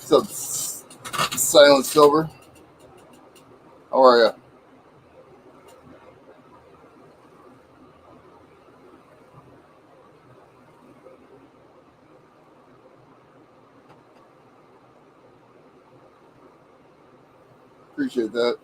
What's up, Silent Silver? How are you? Appreciate that.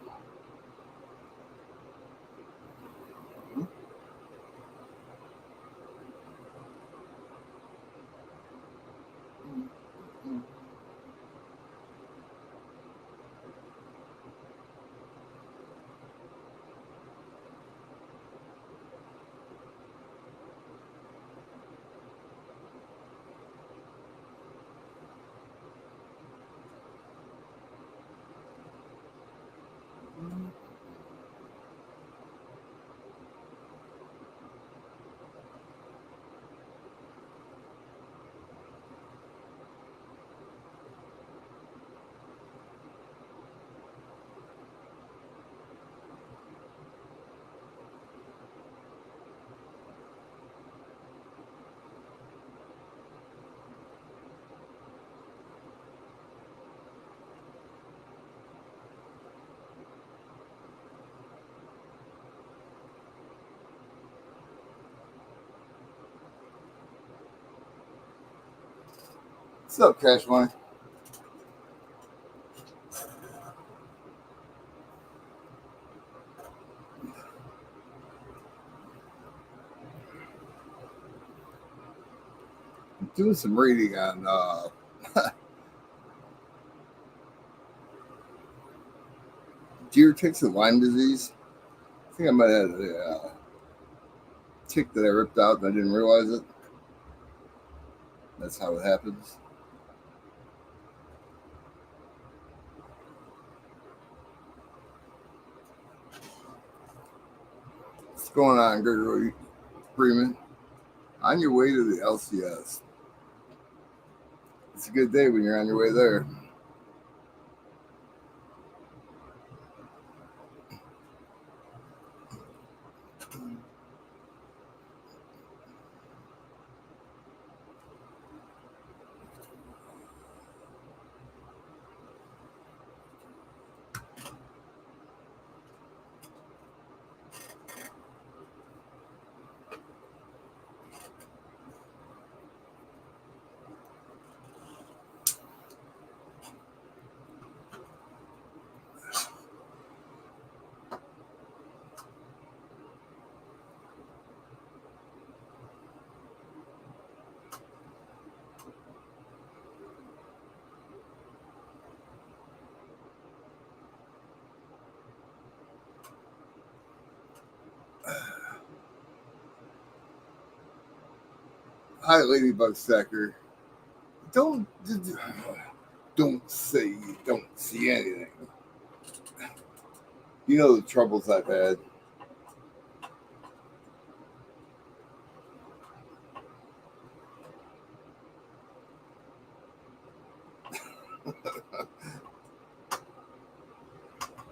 What's up, Cash Money? I'm doing some reading on deer ticks and Lyme disease. I think I might have had a tick that I ripped out and I didn't realize it. That's how it happens. What's going on, Gregory Freeman? On your way to the LCS. It's a good day when you're on your way there. Hi, Ladybug Stacker. Don't say you don't see anything. You know the troubles I've had.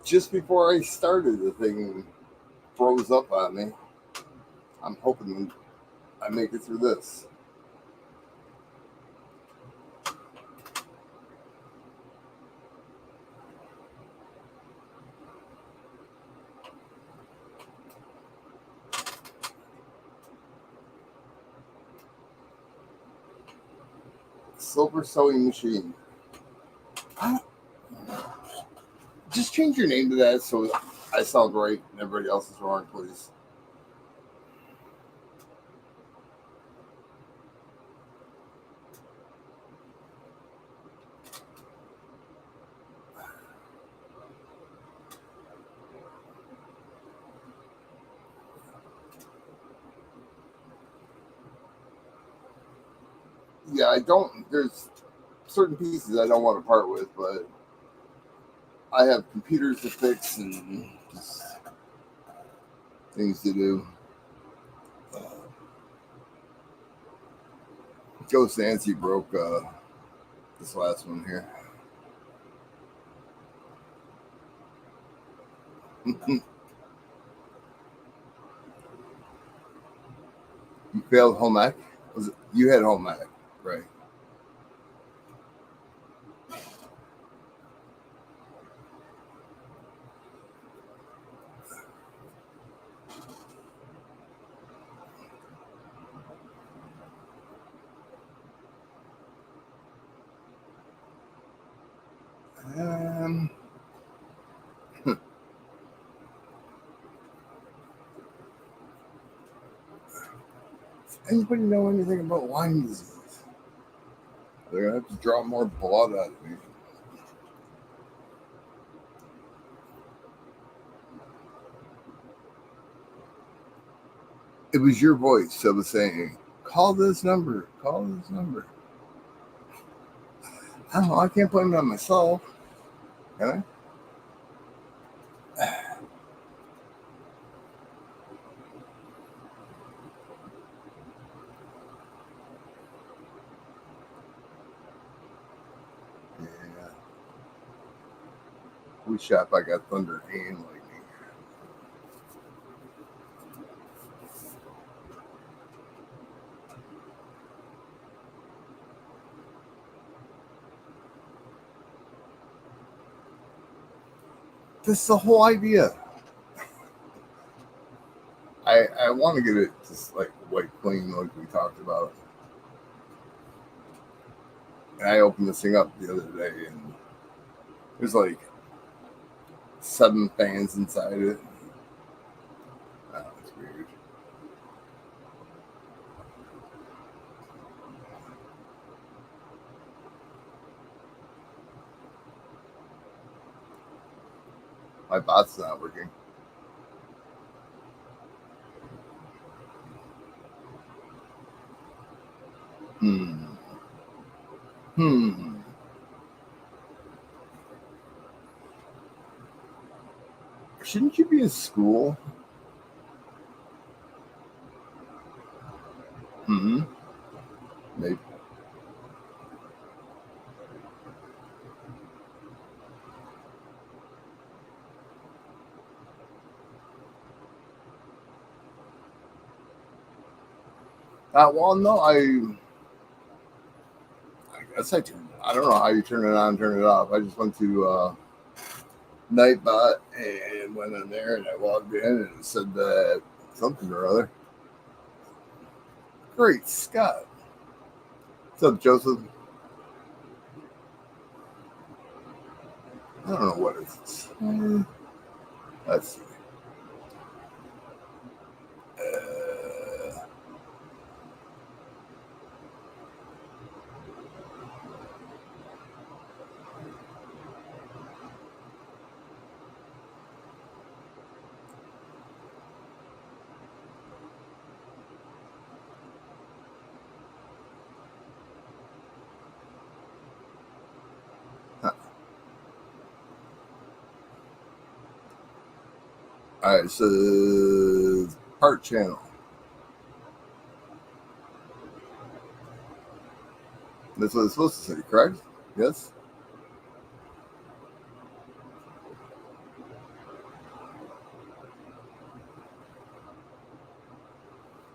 Just before I started, the thing froze up on me. I'm hoping I make it through this. Silver sewing machine. Just change your name to that so I sound right and everybody else is wrong, please. Yeah, I don't. There's certain pieces I don't want to part with, but I have computers to fix and just things to do. Ghost Nancy broke this last one here. You failed home ec? Was it, you had home ec, right? Anybody know anything about Lyme disease? They're gonna have to draw more blood out of me. It was your voice that was saying, "Call this number. Call this number." I don't know. I can't blame it on myself. Can I? Yeah. We shot by got thunder and lightning. This is the whole idea. I want to get it just like white clean, like we talked about. And I opened this thing up the other day, and there's like 7 fans inside it. Oh, it's weird. My bot's not working. Hmm. Hmm. Shouldn't you be in school? Hmm. Maybe. Well, no, I guess I turned. I don't know how you turn it on, turn it off. I just went to Nightbot and went in there, and I logged in, and it said that something or other. Great Scott! What's up, Joseph? I don't know what it's. Let's see. Uh, all right, so part channel. That's what it's supposed to say, correct? Yes.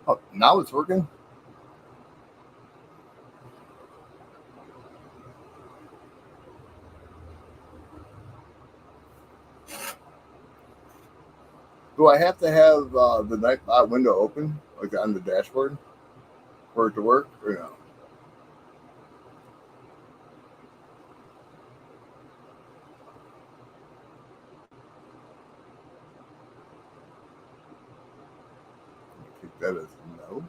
Oh, now it's working. Do I have to have the Nightbot window open, like on the dashboard, for it to work, or no? I think that is no.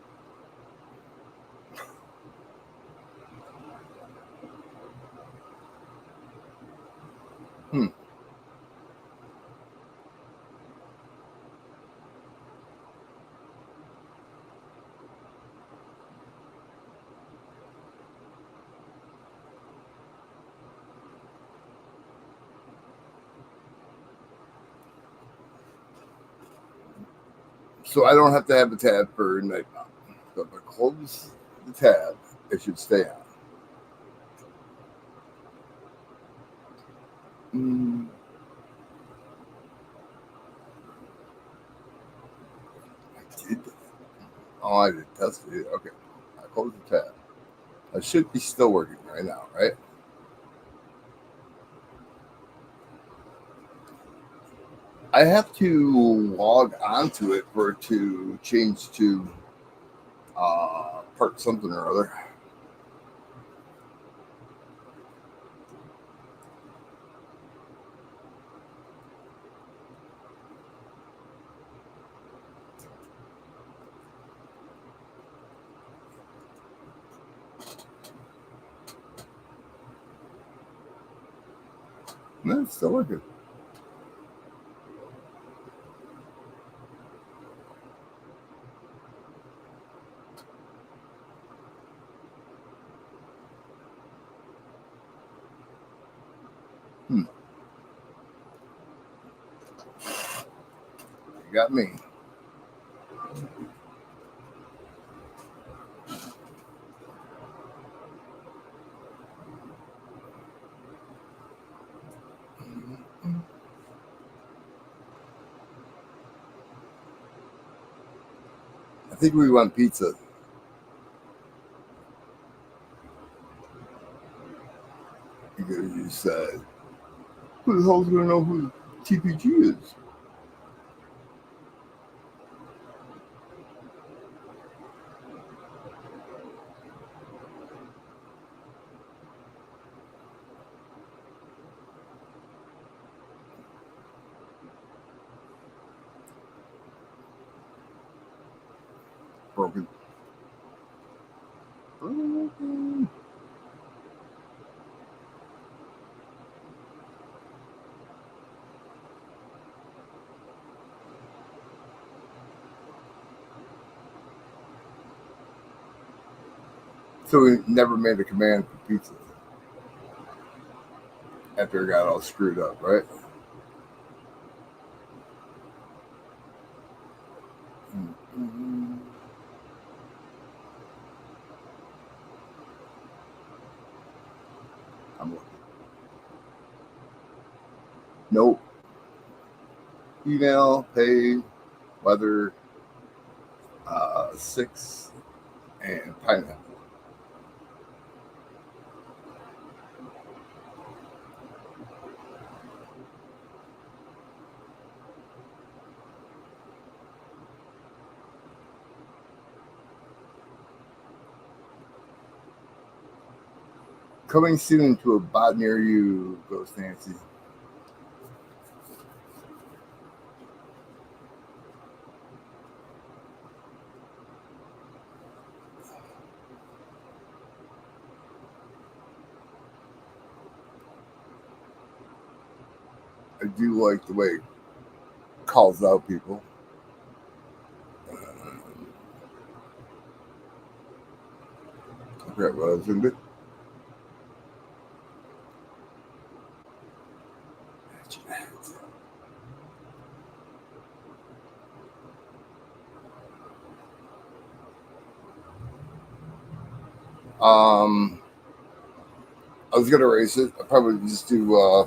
Hmm. So I don't have to have a tab for Nightbot. So if I close the tab, it should stay on. Mm, I did. Oh, I did test it. Okay. I closed the tab. I should be still working right now, right? I have to log onto it for it to change to part something or other. No, it's still working. You got me. I think we want pizza. Because you said, who the hell's going to know who TPG is? Broken. Broken. So we never made a command for pizza after it got all screwed up, right? Mm-hmm. I'm looking. Nope. Email, pay, weather, 6, and pineapple. Coming soon to a bot near you, goes Nancy. I do like the way it calls out people. I forgot what I was going to do. I was gonna race it. I probably just do uh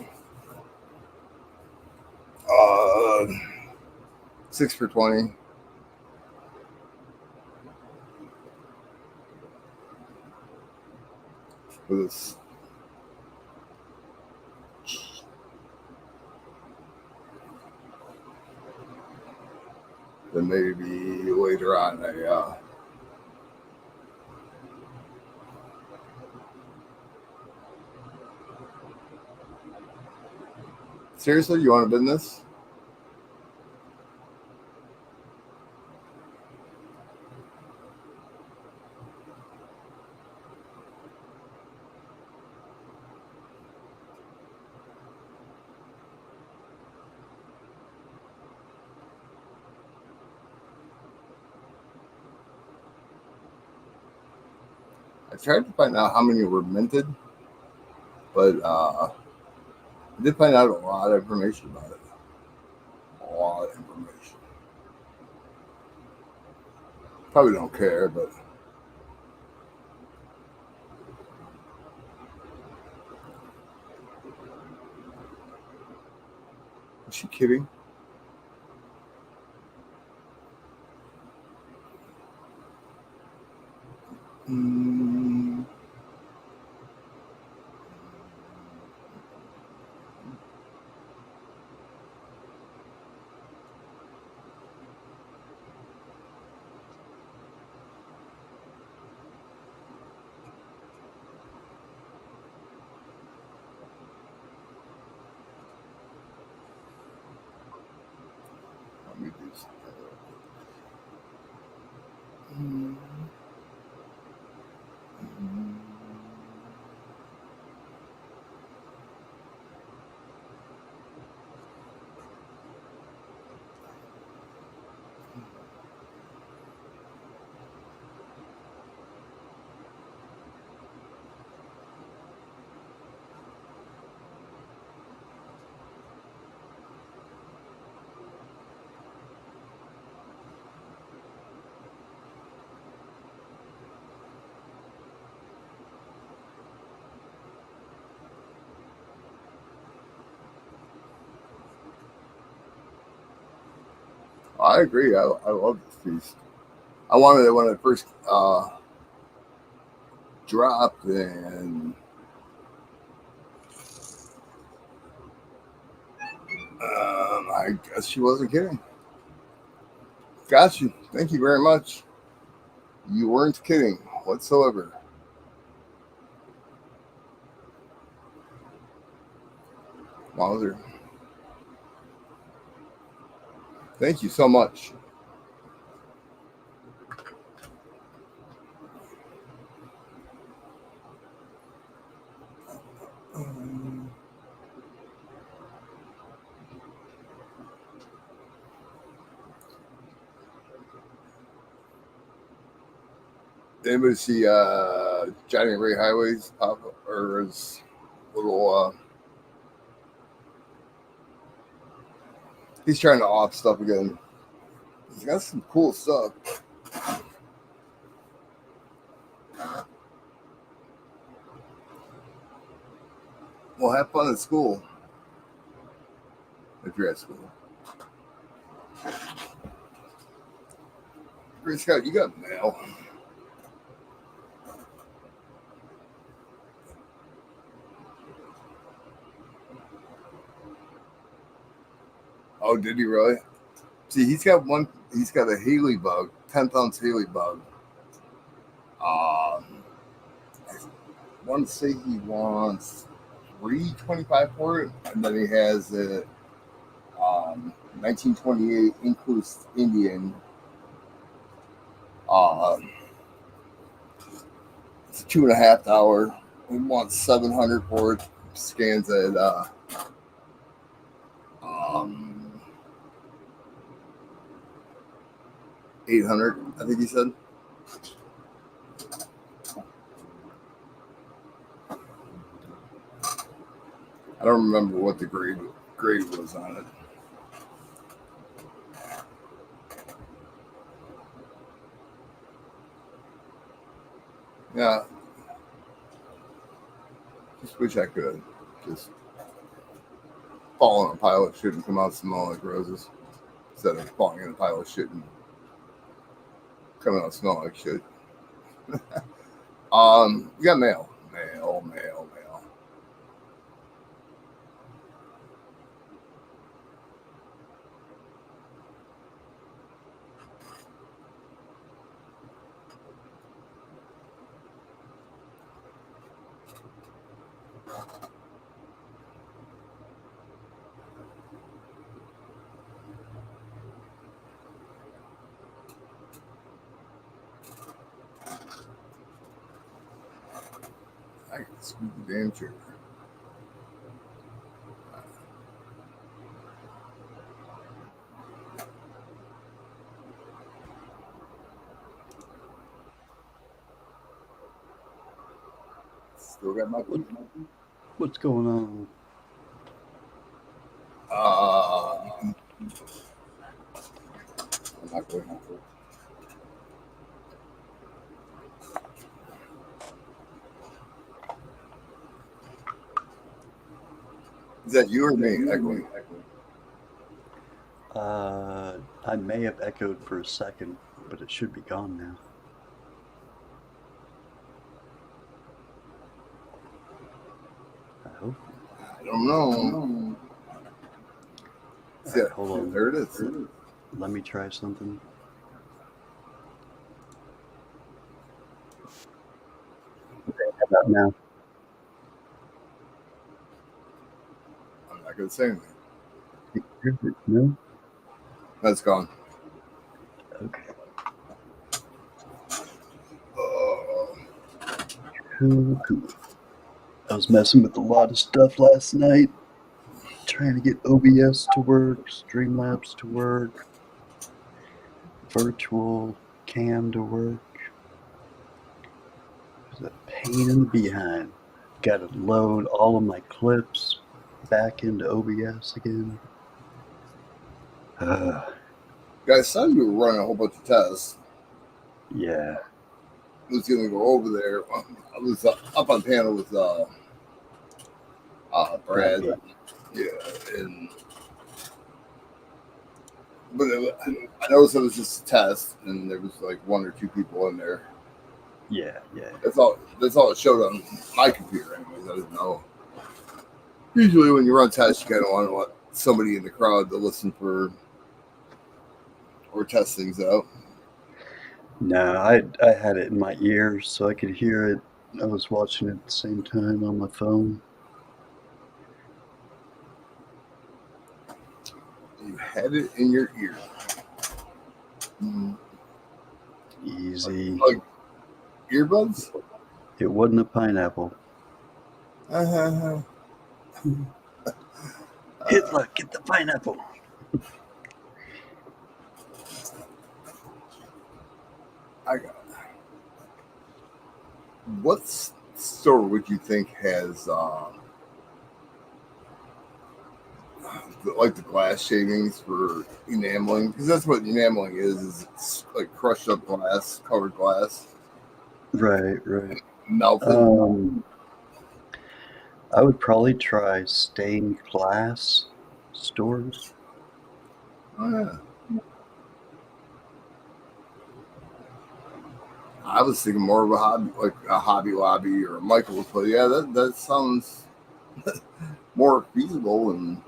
6 for 20. With this. Then maybe later on seriously, you want to bid this? I tried to find out how many were minted, but I did find out a lot of information about it. A lot of information. Probably don't care, but is she kidding? Mm, let me do something. I agree. I love this piece. I wanted it when it first dropped, and I guess she wasn't kidding. Got you. Thank you very much. You weren't kidding whatsoever. Wowzer. Thank you so much. Anybody see Johnny Ray Highways pop or his little? He's trying to off stuff again. He's got some cool stuff. Well, have fun at school if you're at school. Great Scott, you got mail. Oh, did he really? See, he's got one. He's got a Haley bug, 10th ounce Haley bug. I want to say he wants 325 for it, and then he has a 1928 Inclus Indian. It's a $2.5. He wants 700 for it. Scans at 800. I think he said. I don't remember what the grade was on it. Yeah. Just wish I could just fall in a pile of shit and come out smelling like roses instead of falling in a pile of shit and coming out smelling like shit. You got mail. Mail. I can scoop the damn chair. Still got my food. What's going on? I'm not going to. Is that you or me echoing? I may have echoed for a second, but it should be gone now. I hope. I don't know. Yeah, Hold on. there it is. Let me try something. How about now? I'm not going to say anything. No? That's gone. Okay. Cool. I was messing with a lot of stuff last night, trying to get OBS to work, Streamlabs to work, virtual cam to work. It was a pain in the behind. Got to load all of my clips back into OBS again. Guys, I saw you were running a whole bunch of tests. Yeah. I was going to go over there. I was up on panel with Brad. Yeah, and but I noticed it was just a test, and there was like one or two people in there. Yeah, yeah. That's all. That's all it showed on my computer. Anyways, I didn't know. Usually, when you run tests, you kind of want somebody in the crowd to listen for or test things out. No, I had it in my ears so I could hear it. I was watching it at the same time on my phone. You had it in your ear. Easy. Like earbuds? It wasn't a pineapple. Uh, Hitler, get the pineapple. I got. What store would you think has like the glass shavings for enameling? Because that's what enameling is. Is it's like crushed up glass, covered glass, Right, right. melted. I would probably try stained glass stores. Oh, yeah. I was thinking more of a hobby, like a Hobby Lobby or a Michael's, but yeah, that sounds more feasible. And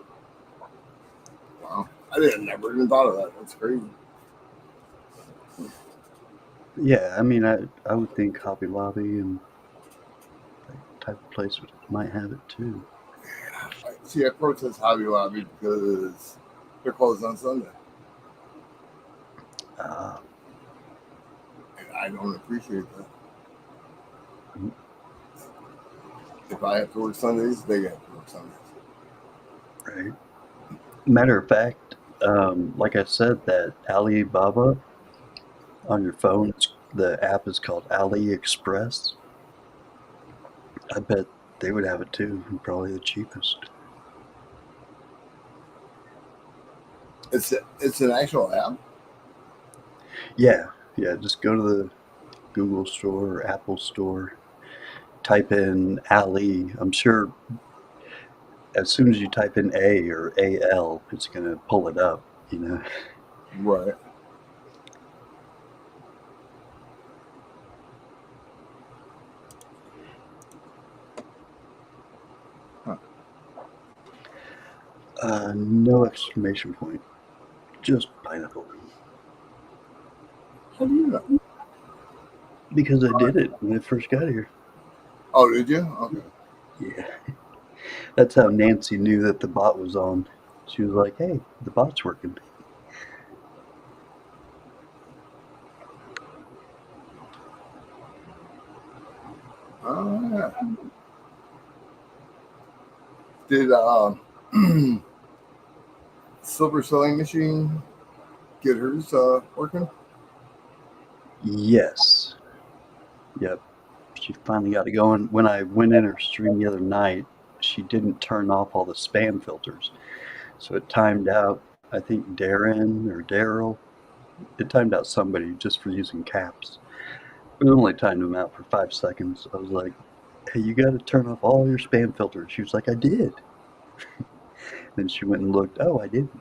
wow, I didn't never even thought of that. That's crazy. Yeah, I mean, I would think Hobby Lobby and that type of place might have it too. See, I protest Hobby Lobby because they're closed on Sunday, Ah, and I don't appreciate that. mm, If I have to work Sundays, they have to work Sundays. right. Matter of fact, like I said, that Alibaba on your phone, the app is called AliExpress. I bet they would have it too, and probably the cheapest. It's an actual app. Yeah, yeah. Just go to the Google store or Apple store, type in Ali. I'm sure as soon as you type in A or AL, it's gonna pull it up. You know. Right. Huh. No exclamation point, just pineapple. How do you know? Because I did it when I first got here. Oh, did you? Okay. Yeah, that's how Nancy knew that the bot was on. She was like, "Hey, the bot's working." Oh, yeah. Did Silver Sewing Machine get hers working? Yes. Yep. She finally got it going. When I went in her stream the other night, she didn't turn off all the spam filters. So it timed out, I think, Darren or Daryl. It timed out somebody just for using caps. It only timed him out for 5 seconds. I was like, hey, you got to turn off all your spam filters. She was like, I did. Then she went and looked. Oh, I didn't.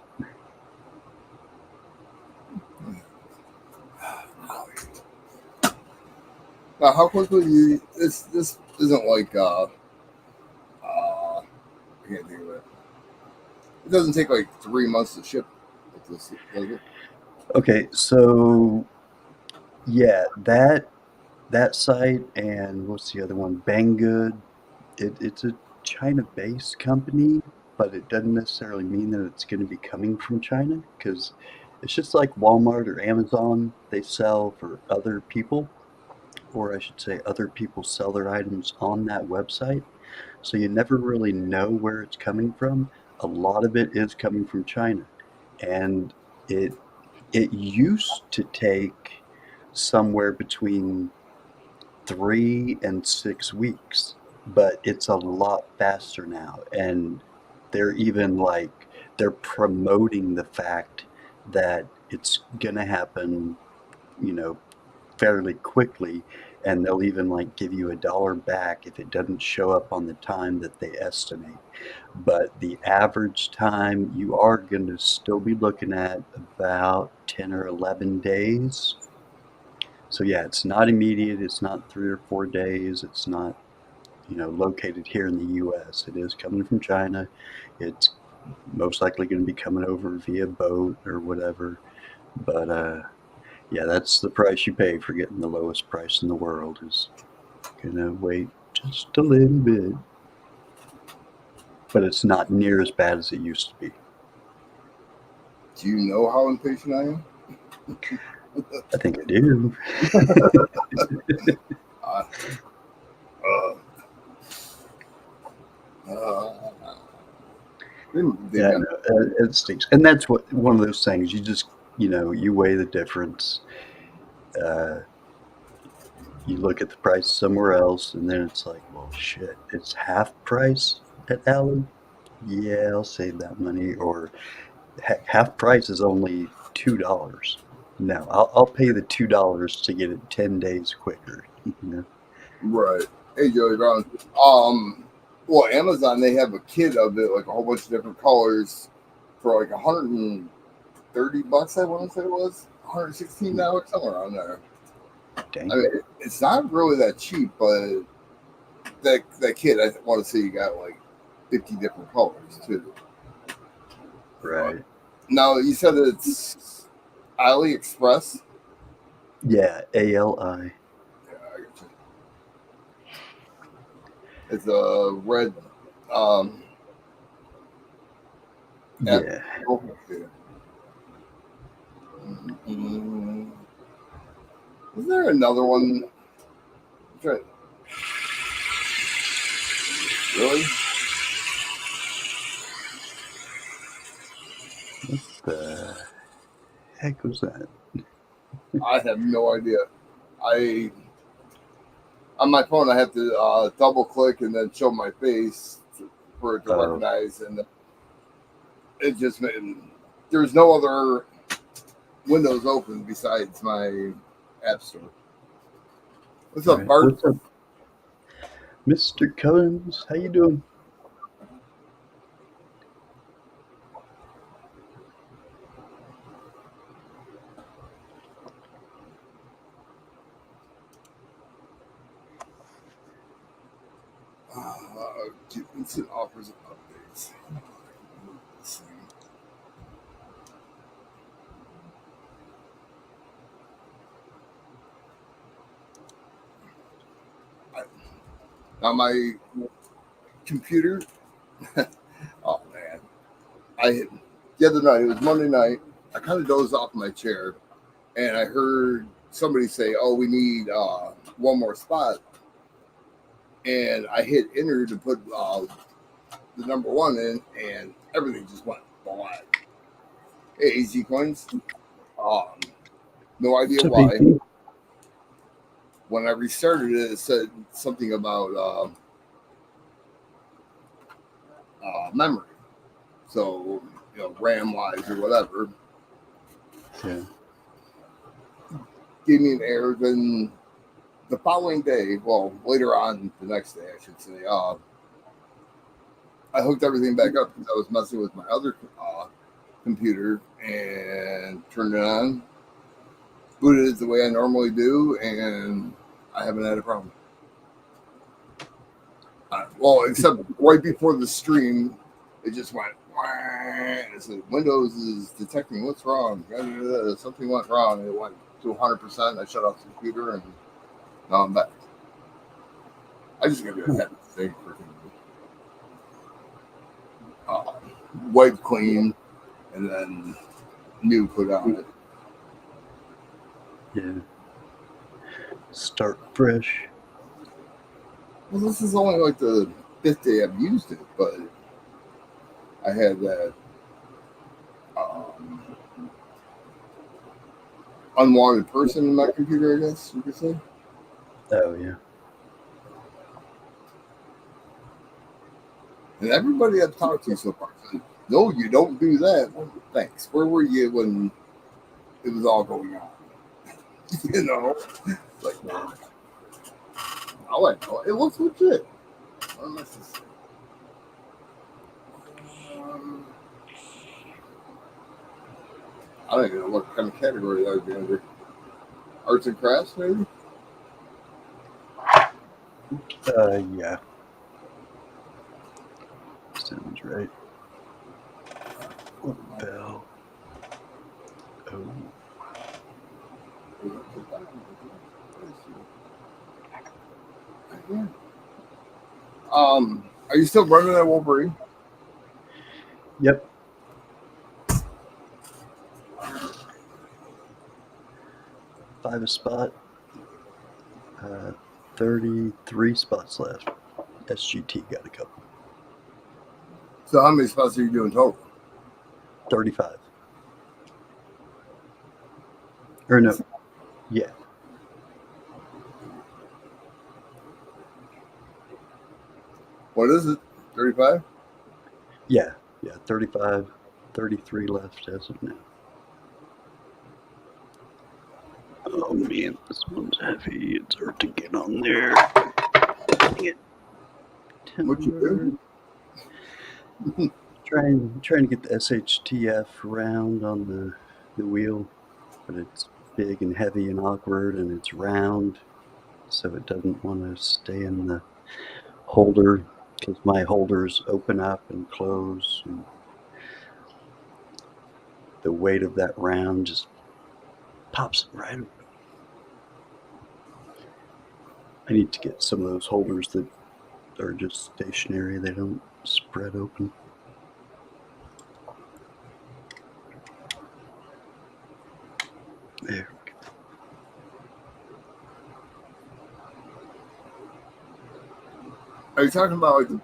Now, how quickly you this isn't like I can't think of it. It doesn't take like 3 months to ship with this, does it? Okay, so yeah, that site and what's the other one? Banggood. It's a China-based company, but it doesn't necessarily mean that it's going to be coming from China because it's just like Walmart or Amazon. They sell for other people, or I should say, other people sell their items on that website. So you never really know where it's coming from. A lot of it is coming from China, and it it used to take somewhere between 3 and 6 weeks, but it's a lot faster now. And they're even like, they're promoting the fact that it's going to happen, you know, fairly quickly. and they'll even like give you $1 back if it doesn't show up on the time that they estimate. But the average time you are going to still be looking at about 10 or 11 days. So yeah, it's not immediate. It's not 3 or 4 days. It's not, located here in the U.S. It is coming from China. It's most likely going to be coming over via boat or whatever. But yeah, that's the price you pay for getting the lowest price in the world. Is gonna wait just a little bit, but it's not near as bad as it used to be. Do you know how impatient I am? I think I do. Uh, uh, uh, Yeah, I know. It stinks, and that's one of those things. You just, you weigh the difference. Uh, you look at the price somewhere else, and then it's like, well, shit, it's half price at Allen. Yeah, I'll save that money. Or heck, half price is only $2. No, I'll pay the $2 to get it 10 days quicker. right. Hey, Joey Brown. Well, Amazon, they have a kit of it, like a whole bunch of different colors for like $130, I want to say it was. $116, somewhere around there. Dang. I mean, it's not really that cheap, but that kit, I want to say you got like 50 different colors too. Right. Now, you said it's AliExpress. Yeah, ALI. Yeah, I got you. It's a red um, app. Yeah. Oh, okay. Mm, is there another one? Really? What the heck was that? I have no idea. I On my phone, I have to double click and then show my face for it to Oh, recognize, and it just there's no other windows open besides my app store. What's up, right. Bart? What's up, Mr. Combs? How you doing? Get instant offers and updates. Let's see. Now my computer. Oh man, I the other night, it was Monday night. I kind of dozed off my chair, and I heard somebody say, "Oh, we need one more spot." And I hit enter to put the number one in, and everything just went black. Hey, Easy Coins. Um, no idea What's up, why. AP? When I restarted it, it said something about memory. So, RAM wise or whatever. Yeah. Gave me an error. Then the following day, well, later on, the next day, I should say, I hooked everything back up because I was messing with my other computer and turned it on, booted it the way I normally do, and I haven't had a problem. Well, except right before the stream, it just went. It said Windows is detecting what's wrong. Something went wrong. And it went to 100%. I shut off the computer, and now I'm back. I just gotta do a head thing for wipe clean, and then new put on it. Yeah. Start fresh. Well, this is only like the 5th day I've used it, but I had that um, unwanted person in my computer, I guess you could say. Oh, yeah. And everybody I've talked to so far said, no, you don't do that. Well, thanks. Where were you when it was all going on? Like, I like it. It looks legit. What am I supposed to say? Um, I don't even know what kind of category that would be under. Arts and crafts, maybe? Yeah. Sounds right. What bell? Oh, Yeah. Are you still running that Wolverine? yep. 5 a spot. 33 spots left. SGT got a couple. So how many spots are you doing total? 35. Or no. Yeah. What is it? 35? Yeah. Yeah. 35. 33 left as of now. Oh man, this one's heavy. It's hard to get on there. Dang it. What you Timber. Trying to get the SHTF round on the wheel, but it's big and heavy and awkward, and it's round, so it doesn't want to stay in the holder because my holders open up and close, and the weight of that round just pops it right open. I need to get some of those holders that are just stationary; they don't spread open. There. Are you talking about like the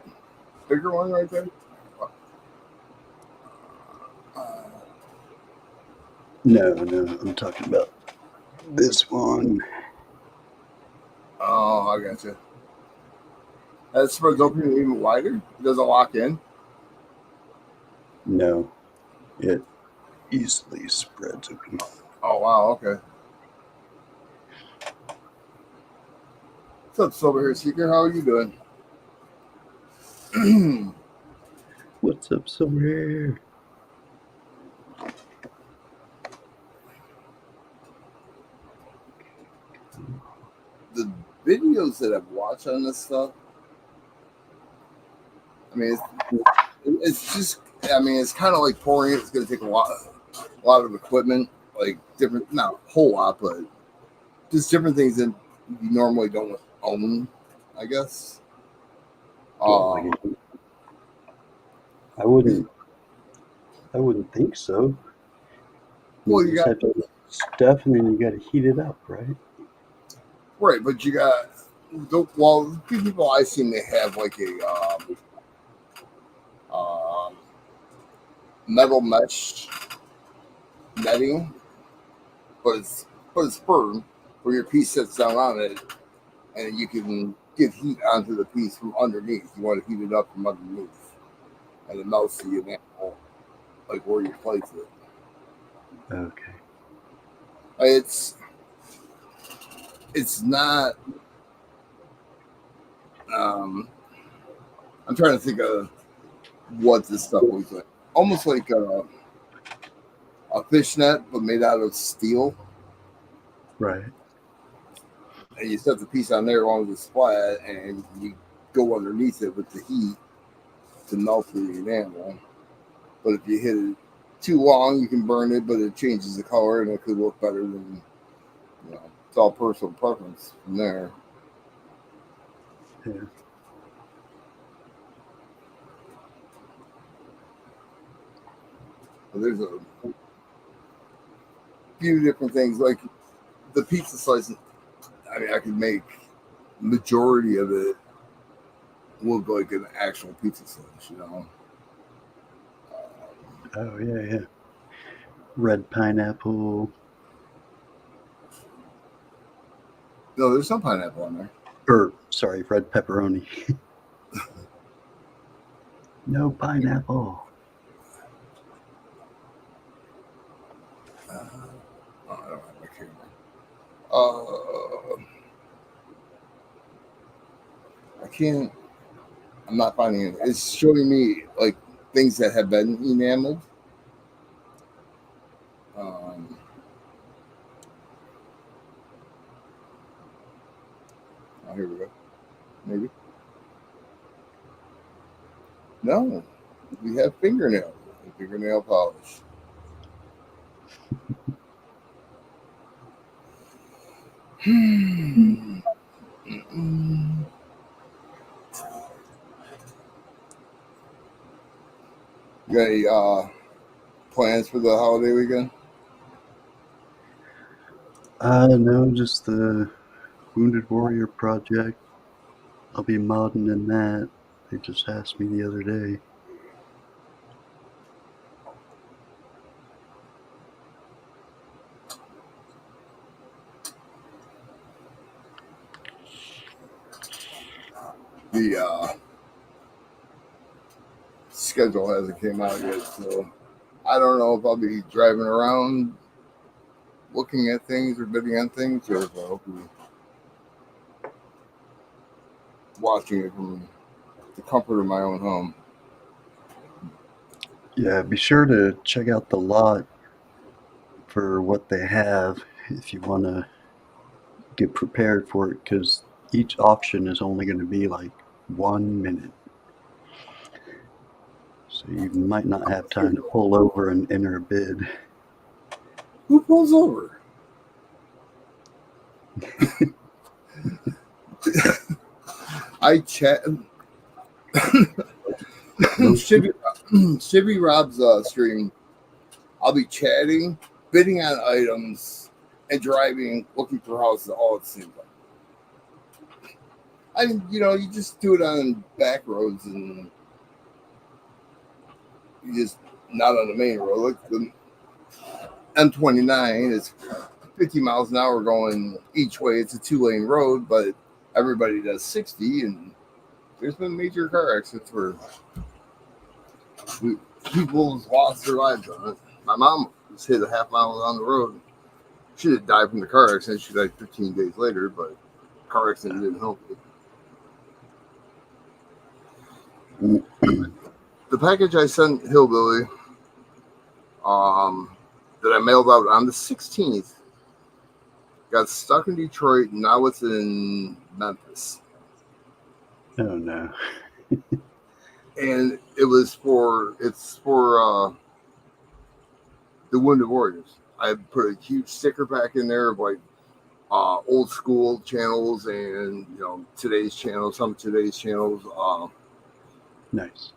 bigger one right there? Uh, No, I'm talking about this one. oh, I got you. That spreads open even wider. It doesn't lock in. No, it easily spreads open. Oh wow, okay. What's up, Silver Hair Seeker? How are you doing? What's up, somewhere? The videos that I've watched on this stuff, I mean, it's just, I mean, it's kind of like pouring it. It's going to take a lot of equipment, like different, not a whole lot, but just different things that you normally don't own, I guess. Well, like, Um, I wouldn't, I wouldn't think so. You well, you just got have to stuff, and then you got to heat it up, right? right, but you got well, the few people I seen they have like a um, metal mesh netting, but it's firm where your piece sits down on it, and you can get heat onto the piece from underneath. You want to heat it up from underneath, and it melts the enamel like where you place it. Okay. It's not. Um, I'm trying to think of what this stuff looks like. Almost like a fishnet, but made out of steel. Right. And you set the piece on there along with the splat, and you go underneath it with the heat to melt the enamel. But if you hit it too long, you can burn it, but it changes the color, and it could look better than, you know. It's all personal preference from there. Yeah. But there's a few different things like the pizza slice. I mean, I could make majority of it look like an actual pizza slice, you know. Oh yeah, yeah. Red pineapple, No, there's some pineapple on there. or sorry, red pepperoni. No pineapple. Oh, I don't have my camera. Uh, can't. I'm not finding it. It's showing me like things that have been enameled. Um, oh, here we go. Maybe. No, we have fingernail polish. Hmm. Mm-mm. You got any plans for the holiday weekend? I don't know, just the Wounded Warrior project. I'll be modding in that. They just asked me the other day. The schedule hasn't came out yet, so I don't know if I'll be driving around looking at things or bidding on things, or if I'll be watching it from the comfort of my own home. Yeah, be sure to check out the lot for what they have if you want to get prepared for it, because each auction is only going to be like 1 minute. So you might not have time to pull over and enter a bid. Who pulls over? I chat. Most people, Shivy Rob's stream. I'll be chatting, bidding on items, and driving, looking for houses all at the same time. You just do it on back roads and you just not on the main road. Like the M29 is 50 miles an hour going each way. It's a 2-lane road, but everybody does 60, and there's been major car accidents where people lost their lives on it. My mom was hit a half mile down the road. She didn't die from the car accident. She died 15 days later, but car accident didn't help it. The package I sent Hillbilly, that I mailed out on the 16th, got stuck in Detroit. And now it's in Memphis, oh no. and it's for the Wounded Warriors. I put a huge sticker pack in there of like old school channels and today's channels, some of today's channels. Nice.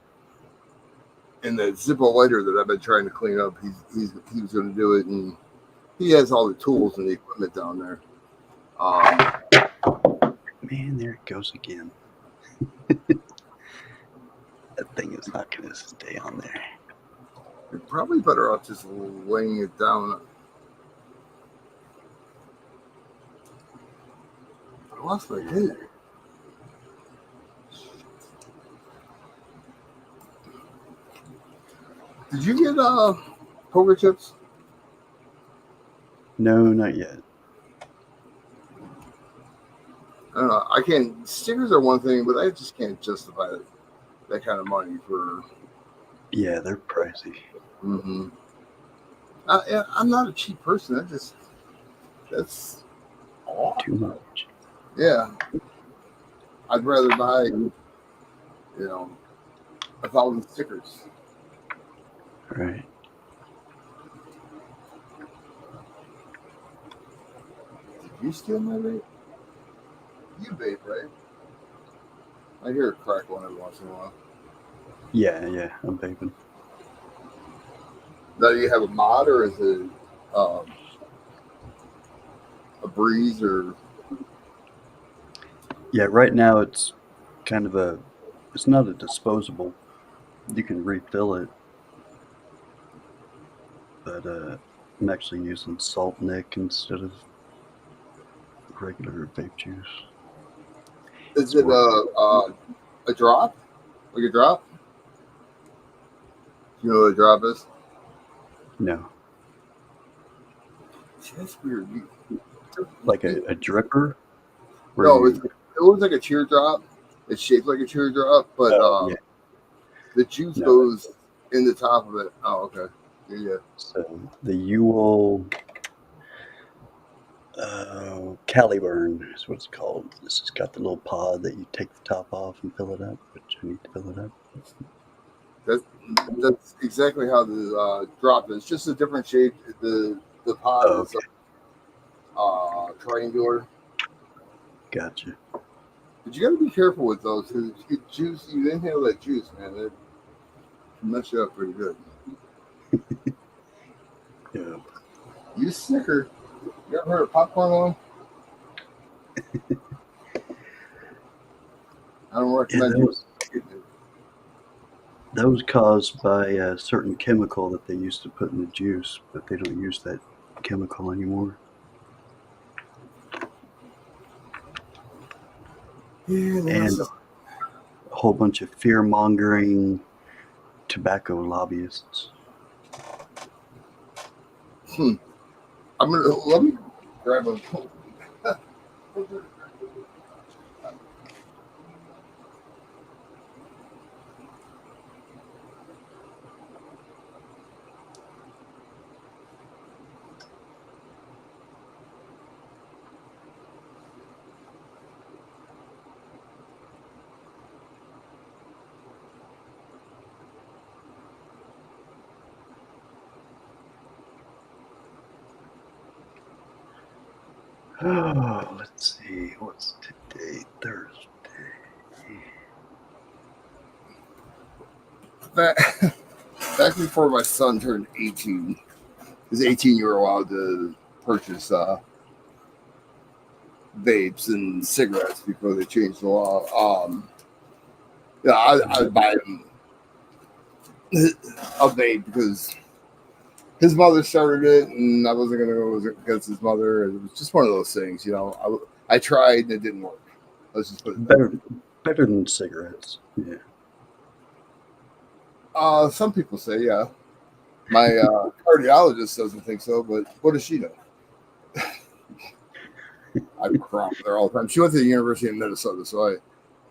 And the Zippo lighter that I've been trying to clean up, he was going to do it, and he has all the tools and the equipment down there. Man, there it goes again. That thing is not going to stay on there. You're probably better off just laying it down. I lost my head. Did you get poker chips? No, not yet. I don't know. I can't. Stickers are one thing, but I just can't justify that kind of money for. Yeah, they're pricey. Mm-hmm. I'm not a cheap person. That's Too much. yeah. I'd rather buy 1,000 stickers. Right. Did you steal my vape? You vape, right? I hear it crackle every once in a while. Yeah, I'm vaping. Now, do you have a mod, or is it a breeze, or? Yeah, right now it's kind of it's not a disposable. You can refill it, but I'm actually using Salt Nick instead of regular vape juice. Is it a drop? Like a drop? Do you know what a drop is? No, That's weird. like a dripper. No, it looks like a teardrop, It's shaped like a teardrop, but Oh, yeah. the juice No. goes in the top of it. Oh, okay. Yeah. So the Yule Caliburn is what it's called. This has got the little pod that you take the top off and fill it up, which I need to fill it up. That's that's exactly how the drop is. Just a different shape. The pod Oh, is okay. triangular. Gotcha. But you got to be careful with those because juice. You inhale that juice, man. It can mess you up pretty good. Yeah. You snicker. You ever heard of popcorn lung? I don't Yeah, recommend you. that was caused by a certain chemical that they used to put in the juice, but they don't use that chemical anymore. Yeah, And a whole bunch of fear mongering tobacco lobbyists. I'm gonna let me grab a. Oh, let's see. What's today? Thursday. Back, back before my son turned 18, his 18 you were allowed to purchase vapes and cigarettes before they changed the law. Yeah, I'd buy him a vape because his mother started it, and I wasn't going to go against his mother. It was just one of those things, you know. I tried and it didn't work. Let's just put it that way. Better than cigarettes. Yeah. Some people say, yeah. My cardiologist doesn't think so, but what does she know? I cry with her all the time. She went to the University of Minnesota, so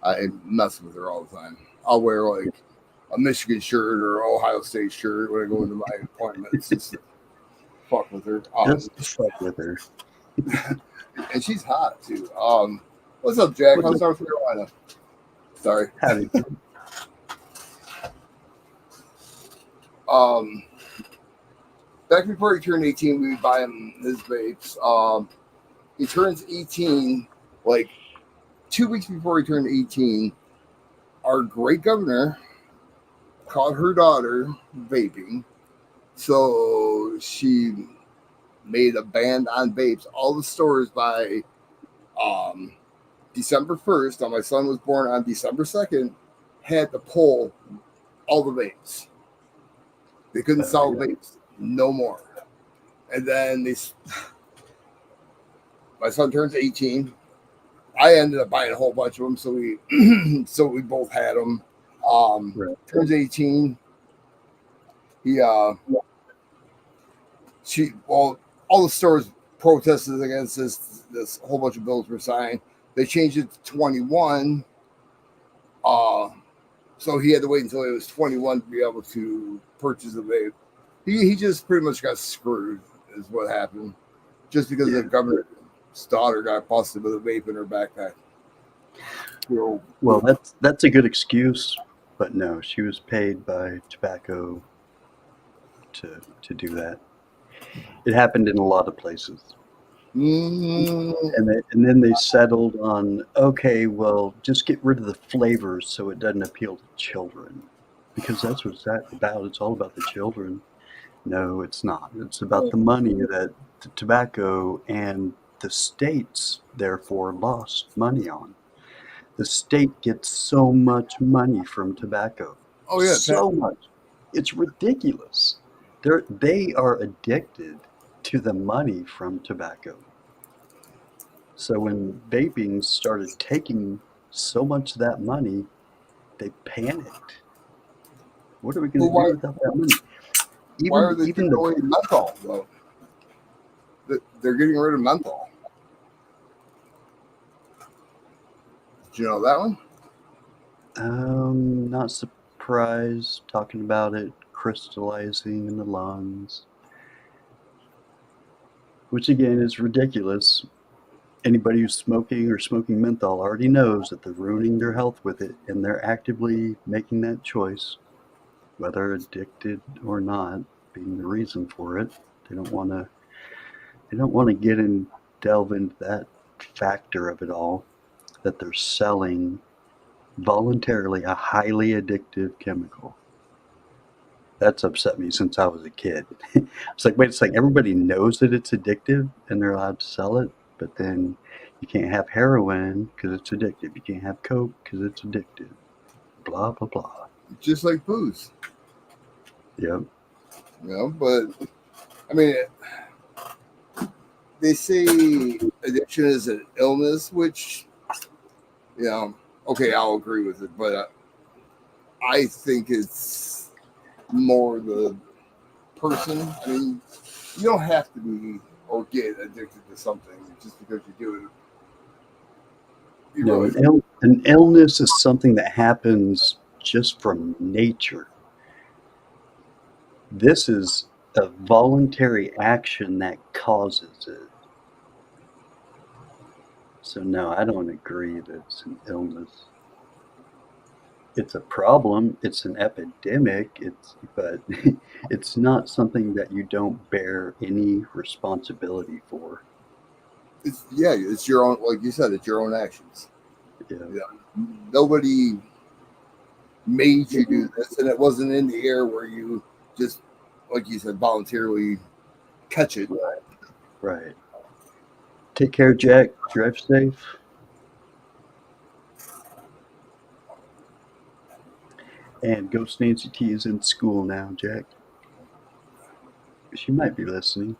I mess with her all the time. I'll wear like a Michigan shirt or Ohio State shirt when I go into my appointments just to fuck with her. Just fuck with her. And she's hot too. What's up, Jack? What's How's North Carolina? Sorry. Howdy. Back before he turned 18, we would buy him his vapes. He turns 18 like 2 weeks before he turned 18. Our great governor caught her daughter vaping, so she made a ban on vapes. All the stores by um, December 1st, now my son was born on December 2nd, had to pull all the vapes. They couldn't sell vapes no more. And then my son turns 18. I ended up buying a whole bunch of them, so we both had them. Right. Turns 18. All the stores protested against this whole bunch of bills were signed. They changed it to 21. So he had to wait until he was 21 to be able to purchase a vape. He just pretty much got screwed, is what happened. Just because the governor's daughter got busted with a vape in her backpack. Well, that's a good excuse, but no, she was paid by tobacco to do that. It happened in a lot of places. And then they settled on, okay, well, just get rid of the flavors so it doesn't appeal to children. Because that's what it's about. It's all about the children. No, it's not. It's about the money that the tobacco and the states, therefore, lost money on. The state gets so much money from tobacco. Oh yeah, so much. It's ridiculous. They are addicted to the money from tobacco. So when vaping started taking so much of that money, they panicked. What are we going to do without that money? Why are they taking away menthol, though? They're getting rid of menthol. Did you know that one? Not surprised. Talking about it crystallizing in the lungs, which again is ridiculous. Anybody who's smoking or smoking menthol already knows that they're ruining their health with it, and they're actively making that choice, whether addicted or not, being the reason for it. They don't want to. They don't want to get and delve into that factor of it all. That they're selling voluntarily a highly addictive chemical. That's upset me since I was a kid. It's like, wait a second, everybody knows that it's addictive and they're allowed to sell it, but then you can't have heroin because it's addictive. You can't have coke because it's addictive. Blah, blah, blah. Just like booze, Yep. But I mean, they say addiction is an illness, which, okay, I'll agree with it, but I think it's more the person. I mean, you don't have to be or get addicted to something just because you do it. You No, really, an illness is something that happens just from nature. This is a voluntary action that causes it. So, no, I don't agree that it's an illness. It's a problem, it's an epidemic, but it's not something that you don't bear any responsibility for. it's your own. Like you said, it's your own actions. Yeah. Nobody made you do this, and it wasn't in the air where you just, like you said, voluntarily catch it. Right. Take care, Jack. Drive safe. And Ghost Nancy T is in school now, Jack. She might be listening.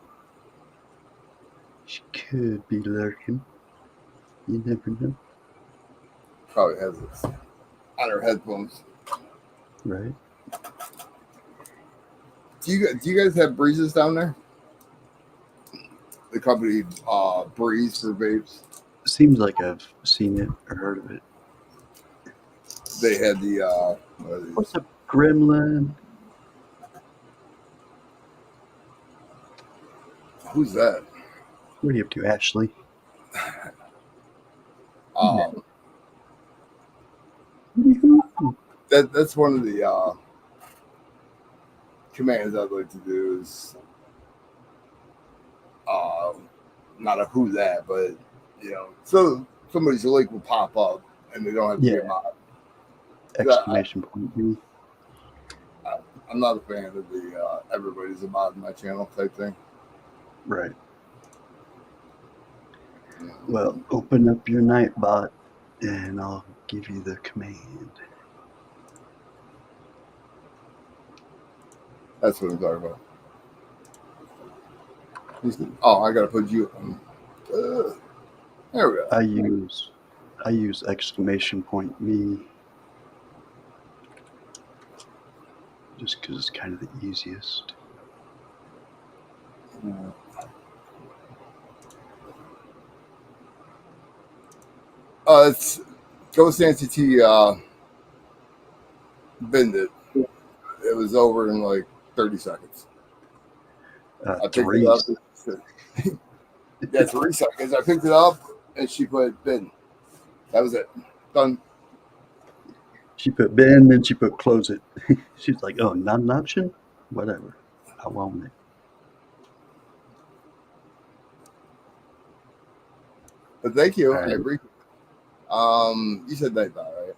She could be lurking. You never know. Probably has it on her headphones. Right. Do you guys have breezes down there? The company Breeze for vapes. Seems like I've seen it or heard of it. They had the what are these? What's up, Gremlin? Who's that? What are you up to, Ashley? Um, Yoo-hoo. that's one of the commands I'd like to do is not a who that, but so somebody's link will pop up and they don't have to be a Yeah. mod. Exclamation point me. I'm not a fan of the everybody's a mod in my channel type thing. Right. Well, open up your Nightbot and I'll give you the command. That's what I'm talking about. Oh, I gotta put you on. There we go. I use exclamation point me just because it's kind of the easiest. It's Ghost Nancy T binned it. It was over in like 30 seconds. I picked it 3. up. Yeah, 3 seconds. I picked it up and she put bin. That was it. Done. She put bin, then she put close it. She's like, oh, not an option? Whatever. I want it. But thank you. All I right. agree. You said Nightbot, right?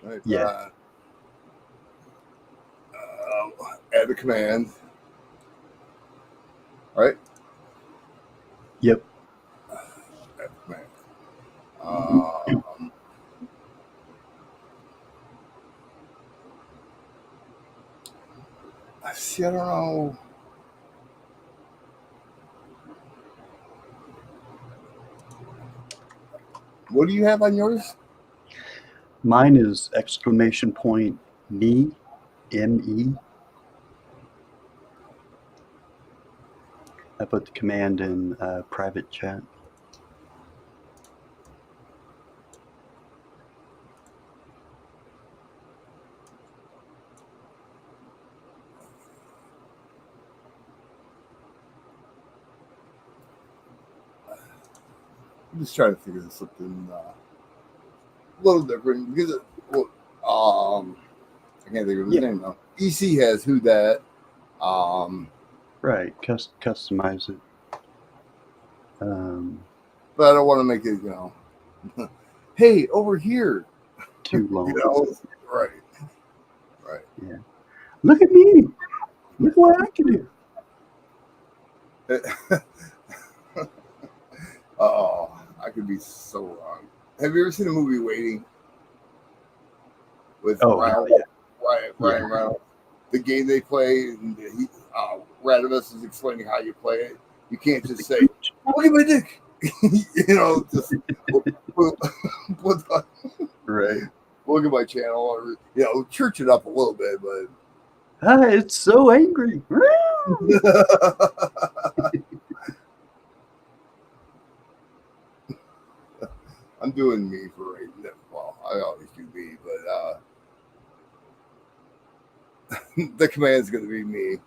Nightbot. Yeah. Add a command. Right? Yep. Add a command. See, I don't know. What do you have on yours? Mine is exclamation point me, M-E. I put the command in private chat. I'm just trying to figure this something a little different because um, I can't think of his Yeah, name now. EC has who that. Um, right. Customize it. Um, but I don't want to make it, hey, over here, too you long. know, right, right. Yeah. Look at me. Look what I can do. Oh, I could be so wrong. Have you ever seen the movie Waiting with Oh hell yeah. Yeah. Ryan Reynolds? The game they play, and Radimus is explaining how you play it. You can't With the just say, cooch. "Look at my dick," just put, put the, Right. look at my channel, or church it up a little bit, Ah, it's so angry. but I'm doing me for right now. Well, I always do me, but the command's going to be me.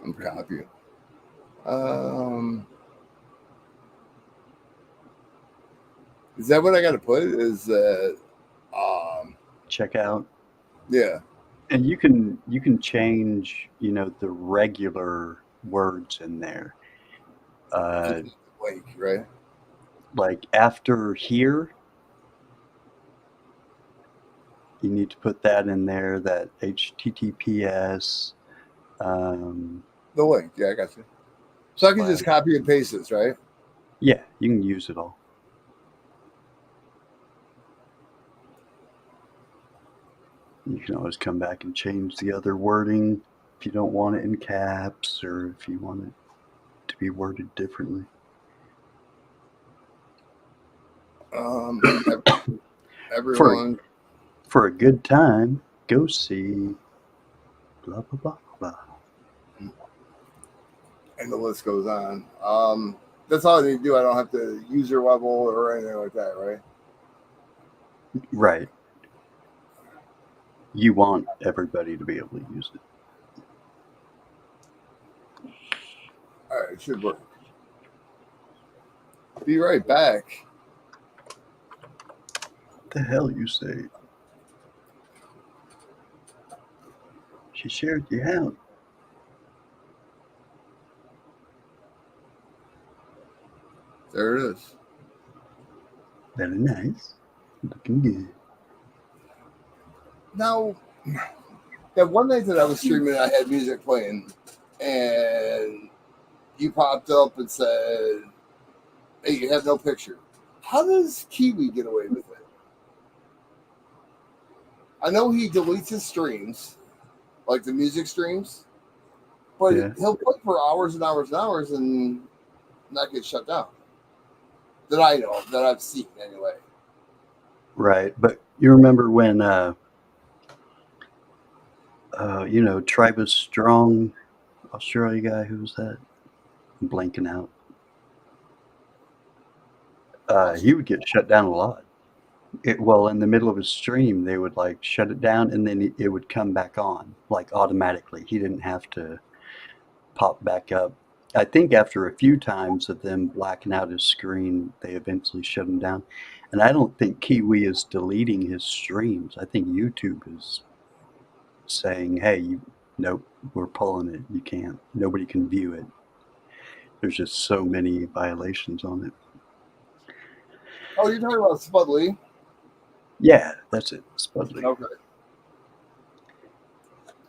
I'm Right. copying. Um, is that what I got to put? Is that Check out. yeah, And you can change, the regular words in there. Uh, just blank, right? like after here, you need to put that in there, that HTTPS The link. Yeah, I got you. So I can just slash. copy and paste this, right? Yeah, you can use it all. You can always come back and change the other wording if you don't want it in caps or if you want it to be worded differently. Um, For a, everyone, for a good time, go see blah blah blah blah. and the list goes on. That's all I need to do. I don't have to user level or anything like that, right? Right. You want everybody to be able to use it. All right, it should work. Be right back. What the hell you say? She shared you out. There it is. Very nice. Looking good. Now, that one night that I was streaming, I had music playing, and you popped up and said, "Hey, you have no picture." How does Kiwi get away with it? I know he deletes his streams, like the music streams, but Yeah. he'll play for hours and hours and hours and not get shut down. That I know, that I've seen anyway. Right. But you remember when Tribus Strong, Australia guy, who was that? I'm blanking out. He would get shut down a lot. Well, in the middle of his stream, they would like shut it down and then it would come back on like automatically. He didn't have to pop back up. I think after a few times of them blacking out his screen, they eventually shut him down. And I don't think Kiwi is deleting his streams. I think YouTube is saying, hey, nope, we're pulling it. You can't, nobody can view it. There's just so many violations on it. Oh, you're talking about Spud Lee? Yeah, that's it, Spudley. Okay.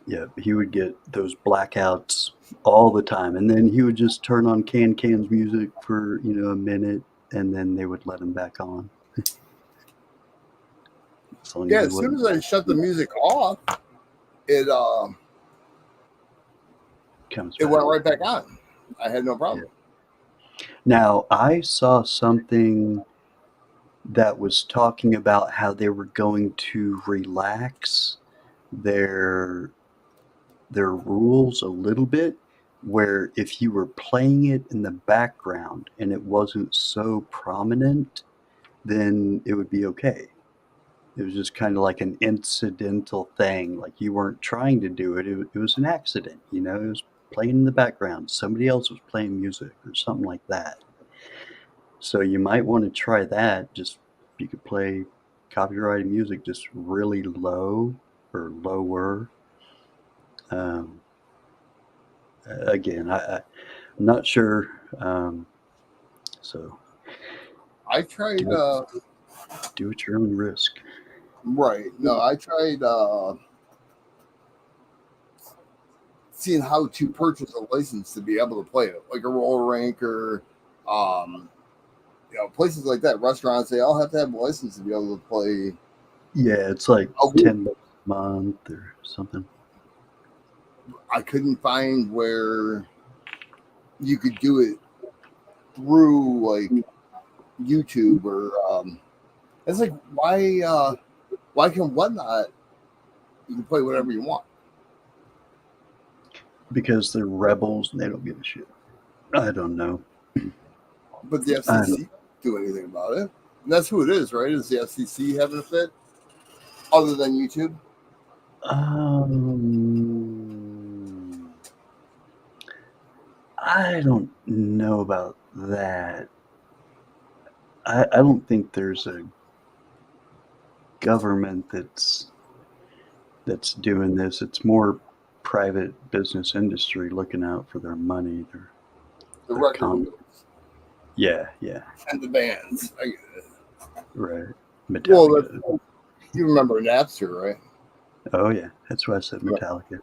Yeah, he would get those blackouts all the time. And then he would just turn on Can's music for, a minute and then they would let him back on. As long Yeah, as he as soon wasn't as I shut the music off, it comes it back. went right back on. I had no problem. Yeah. Now, I saw something that was talking about how they were going to relax their rules a little bit, where if you were playing it in the background and it wasn't so prominent, then it would be okay. It was just kind of like an incidental thing, like you weren't trying to do it. It was an accident, It was playing in the background. Somebody else was playing music or something like that. So you might want to try that. Just you could play copyrighted music just really low or lower. Um, again, I'm not sure. So I tried. do at your own risk. Right. No, I tried seeing how to purchase a license to be able to play it, like a roller rink or, um, places like that. Restaurants, they all have to have a license to be able to play. Yeah, it's like Oh, $10 a month or something. I couldn't find where you could do it through like YouTube or. It's like why can whatnot you can play whatever you want, Because they're rebels and they don't give a shit. I don't know. but the FCC can't do anything about it. And that's who it is, right? Is the FCC having a fit other than YouTube? I don't know about that. I don't think there's a government that's doing this. It's more private business industry looking out for their money, The their record con. labels Yeah, and the bands. right. Well, Metallica. you remember Napster, right? Oh yeah, that's why I said Metallica.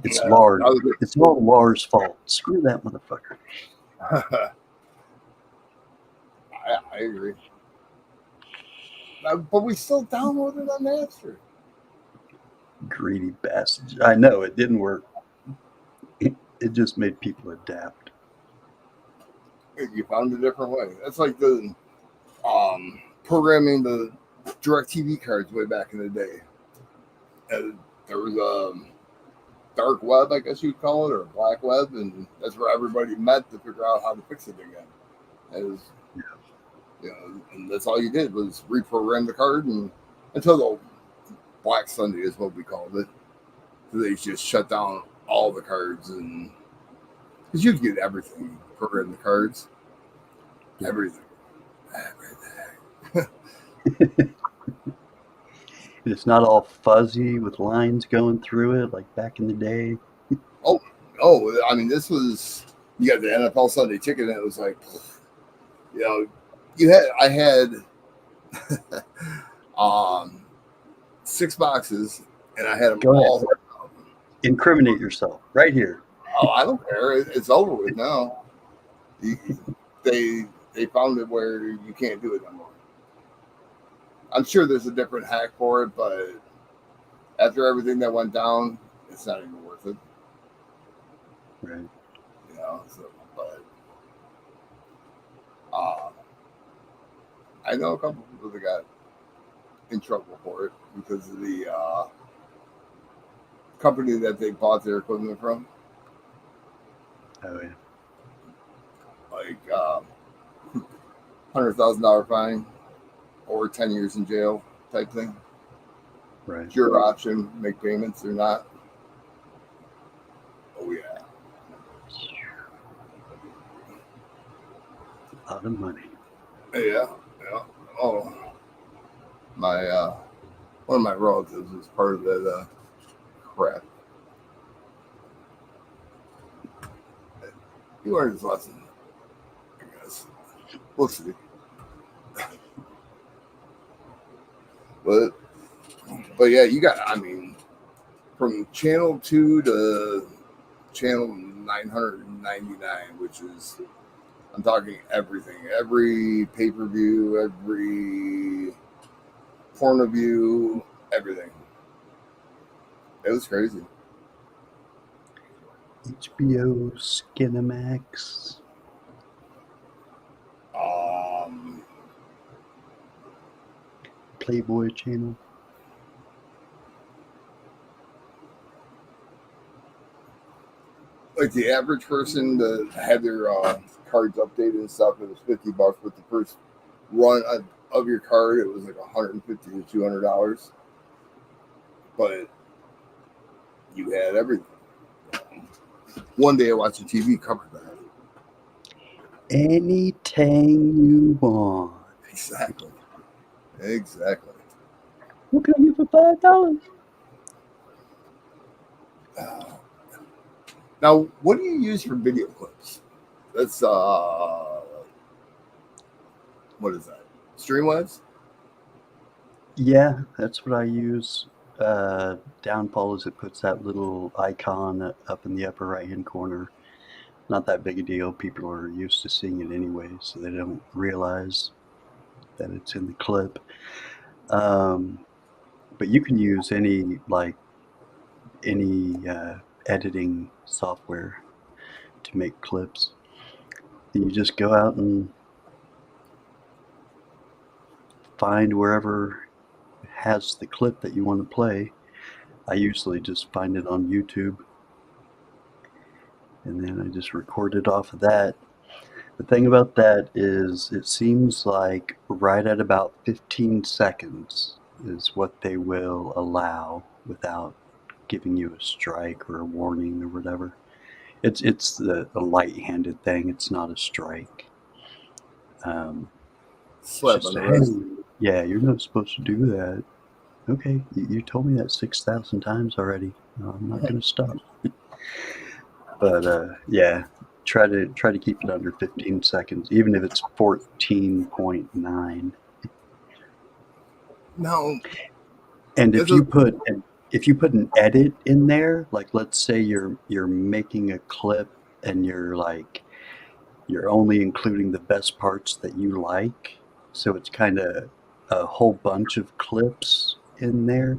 It's Yeah, Lars. It's all Lars' fault. Screw that motherfucker. I agree. But we still download it on Napster. Greedy bastard. I know it didn't work. It just made people adapt. You found a different way. That's like the programming the direct TV cards way back in the day. And there was a dark web, I guess you'd call it, or a black web, and that's where everybody met to figure out how to fix it again. As and that's all you did was reprogram the card, and until the Black Sunday is what we called it. So they just shut down all the cards, and because you'd get everything, program the cards, everything. It's not all fuzzy with lines going through it like back in the day. Oh, oh! I mean, this was you got the NFL Sunday Ticket, and it was like, you know, I had 6 boxes, and I had them Go ahead. all. Incriminate yourself right here. Oh, I don't care. It's over with now. They they found it where you can't do it anymore. I'm sure there's a different hack for it, but after everything that went down, it's not even worth it. Right. So, but I know a couple people that got in trouble for it because of the company that they bought their equipment from. Oh yeah. Like $100,000 fine or 10 years in jail type thing. Right. It's your option, make payments or not. Oh yeah. A lot of money. Yeah. Oh, my one of my relatives was part of that crap. He learned his lesson, I guess. We'll see. But yeah, you got. I mean, from channel 2 to channel 999, which is I'm talking everything, every pay-per-view, every porno view, everything. It was crazy. HBO Skinamax. Playboy channel. Like the average person to have their cards updated and stuff, it was $50. But the first run of your card, it was like $150 to $200. But you had everything. one day I watched a TV covered that. Any tang you want. Exactly. What can I get for $5? Now, what do you use for video clips? That's what is that? Streamlabs? Yeah, that's what I use. Downfall is it puts that little icon up in the upper right-hand corner. Not that big a deal. People are used to seeing it anyway, so they don't realize that it's in the clip. But you can use any editing software to make clips. And you just go out and find wherever has the clip that you want to play. I usually just find it on YouTube, and then I just record it off of that. The thing about that is it seems like right at about 15 seconds is what they will allow without giving you a strike or a warning or whatever. It's a light-handed thing. It's not a strike. It's Slap on just the a, wrist. hey, yeah, you're not supposed to do that. Okay, you told me that 6,000 times already. I'm not going to stop. But yeah, try to keep it under 15 seconds, even if it's 14.9. Now, And this is if you put an edit in there, like let's say you're making a clip and you're only including the best parts that you like, so it's kind of a whole bunch of clips in there,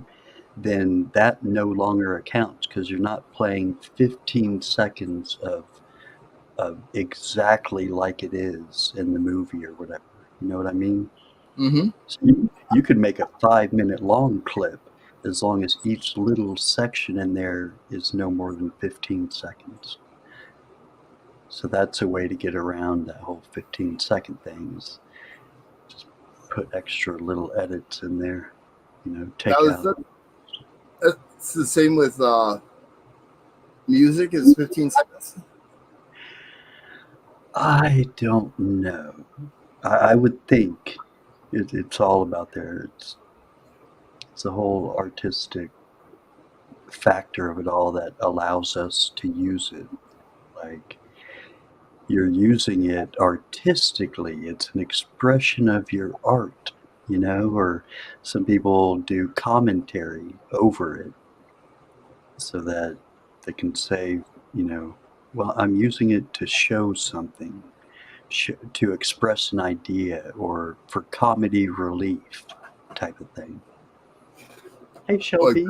then that no longer accounts because you're not playing 15 seconds of exactly like it is in the movie or whatever. You know what I mean? mm-hmm. So you could make a 5-minute long clip as long as each little section in there is no more than 15 seconds. So that's a way to get around that whole 15-second thing is just put extra little edits in there. Now Take is out. it's the same with music is 15 seconds. I don't know. I would think it's all about there. It's the whole artistic factor of it all that allows us to use it. Like you're using it artistically. It's an expression of your art, or some people do commentary over it so that they can say, well, I'm using it to show something, to express an idea or for comedy relief type of thing. Hey, Like, Shelby.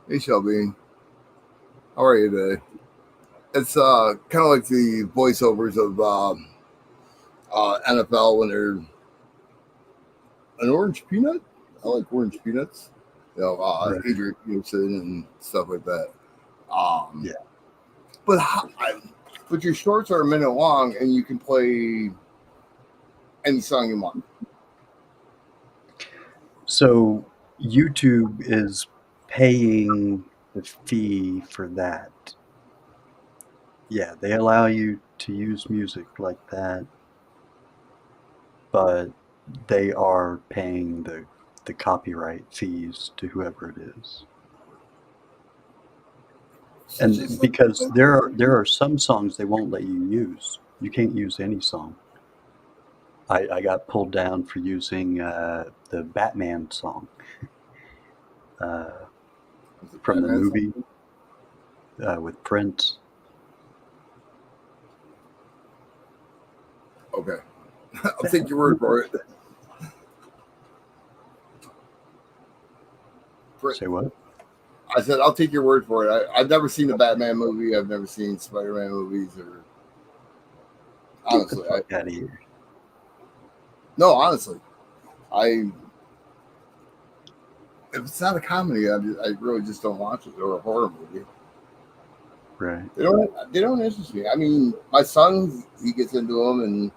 hey Shelby, how are you today? It's kind of like the voiceovers of NFL when they're an orange peanut. I like orange peanuts. Right. Adrian Peterson and stuff like that. Yeah. But your shorts are a minute long, and you can play any song you want. So YouTube is paying the fee for that. Yeah, they allow you to use music like that, but they are paying the copyright fees to whoever it is. So And just like because there are some songs they won't let you use. You can't use any song. I got pulled down for using the Batman song uh, from the Batman song? movie with Prince. Okay, I'll take your word for it. Say what? I said I'll take your word for it. I've never seen the Batman movie. I've never seen Spider-Man movies, or Get the honestly, fuck out of here. no, honestly, I if it's not a comedy, I really just don't watch it, or a horror movie. Right. They don't interest me. I mean, my son, he gets into them, and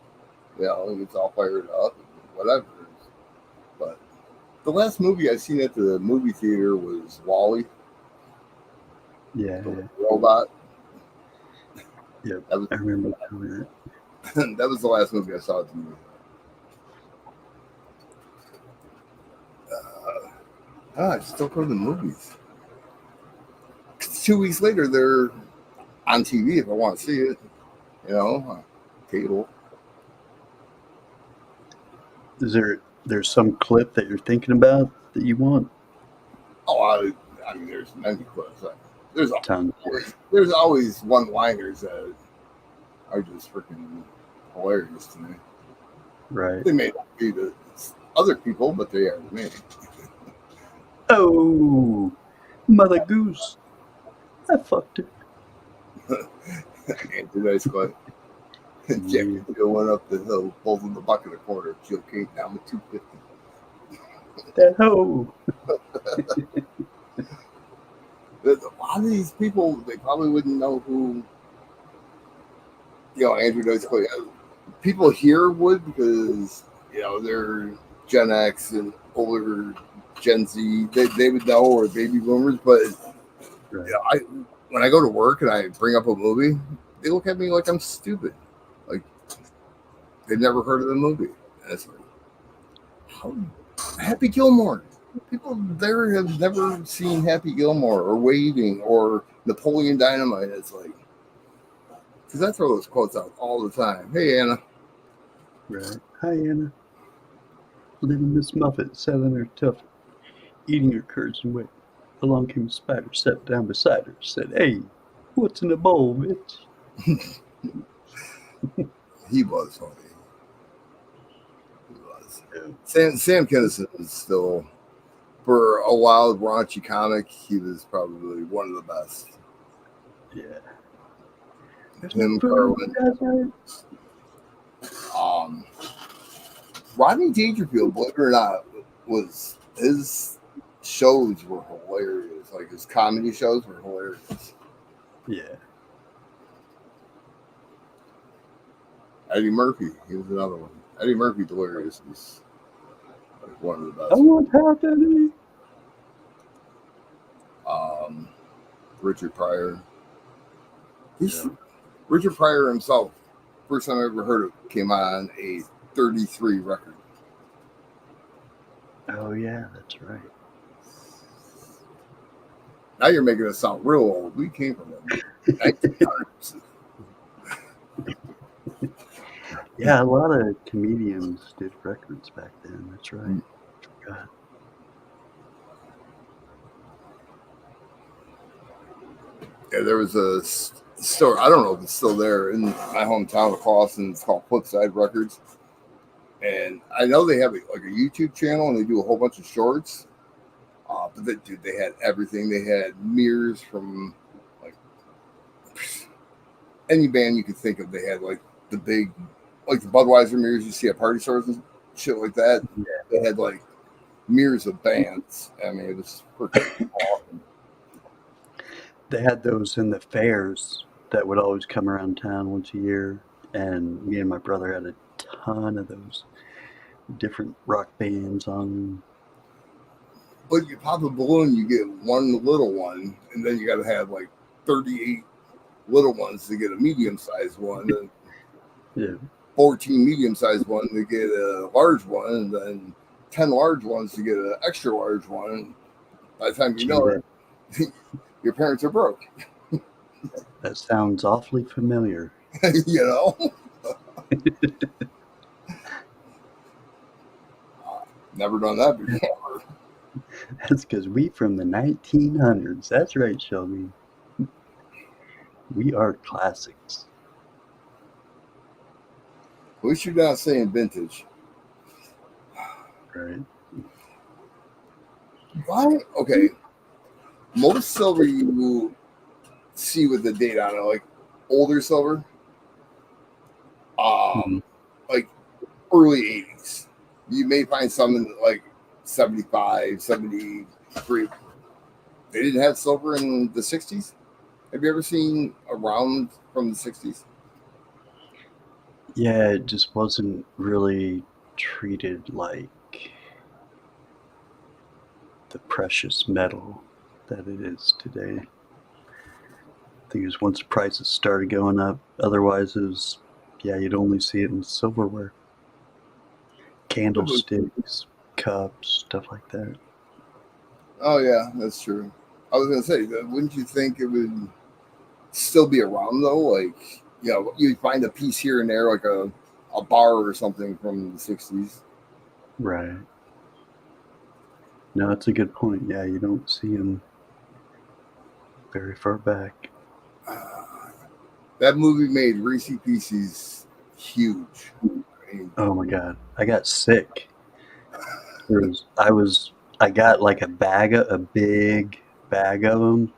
he gets all fired up, and whatever. But the last movie I seen at the movie theater was Wally, Yeah. the robot. Yep, That was I remember doing that. that was the last movie I saw at the movie. I just don't go to the movies. 2 weeks later, they're on TV if I want to see it. Cable. Is there's some clip that you're thinking about that you want? Oh, I mean, there's many clips. There's Tons. there's always one-liners that are just freaking hilarious to me. Right. They may not be to other people, but they are to me. Oh, Mother Goose. I fucked her. Andrew Dice Clay. Jack Yeah. and Jill went up the hill, both in the bucket of quarter. Jill came down with 250. That hoe. A lot of these people, they probably wouldn't know who, Andrew Dice Clay is. People here would because, they're Gen X and older Gen Z. They would know, or baby boomers. But Right. when I go to work and I bring up a movie, they look at me like I'm stupid. Like they've never heard of the movie. And it's like, how? Happy Gilmore. People there have never seen Happy Gilmore or Waving or Napoleon Dynamite. It's like, because I throw those quotes out all the time. Hey, Anna. Right. Hi, Anna. Little Miss Muffet sat on her tuffet, eating her curds and whey. Along came a spider, sat down beside her, said, "Hey, what's in the bowl, bitch?" He was funny. He was. Yeah. Sam Kinison is still, for a wild, raunchy comic, he was probably one of the best. Yeah. There's no Him, food in Carlin. the desert. Rodney Dangerfield, believe it or not, was his shows were hilarious. Like his comedy shows were hilarious. Yeah. Eddie Murphy, he was another one. Eddie Murphy, hilarious. He's like one of the I best. want half Eddie. Richard Pryor. Yeah. Richard Pryor himself, first time I ever heard of, came on a 33 record. Oh yeah, that's right. Now you're making us sound real old. We came from the 1900s. Yeah, a lot of comedians did records back then. That's right. Forgot. Yeah, there was a store. I don't know if it's still there in my hometown of Clawson. It's called Flipside Records, and I know they have like a YouTube channel and they do a whole bunch of shorts. But they had everything. They had mirrors from like any band you could think of. They had like the big, like the Budweiser mirrors you see at party stores and shit like that. Yeah. They had like mirrors of bands. I mean, it was freaking awesome. They had those in the fairs that would always come around town once a year, and me and my brother had a ton of those different rock bands on. But you pop a balloon, you get one little one, and then you got to have like 38 little ones to get a medium-sized one, and Yeah. 14 medium-sized ones to get a large one, and then 10 large ones to get an extra large one. By the time you know it, your parents are broke. That sounds awfully familiar. You know? Never done that before. That's because we from the 1900s. That's right, Shelby. We are classics. At least you're not saying vintage. Right. Why? Okay. Most silver you see with the date on it, like older silver, like early 80s. You may find some in like 75, 73. They didn't have silver in the 60s. Have you ever seen a round from the 60s? Yeah, it just wasn't really treated like the precious metal that it is today. think it was once prices started going up. Otherwise, it was, yeah, you'd only see it in silverware, candlesticks, cups, stuff like that. Oh yeah, that's true. I was gonna say, wouldn't you think it would still be around though? Like, you'd find a piece here and there, like a bar or something from the '60s. Right. No, that's a good point. Yeah, you don't see them very far back. That movie made Reese Pieces huge. I mean, Oh my God, I got sick. I got like a big bag of them,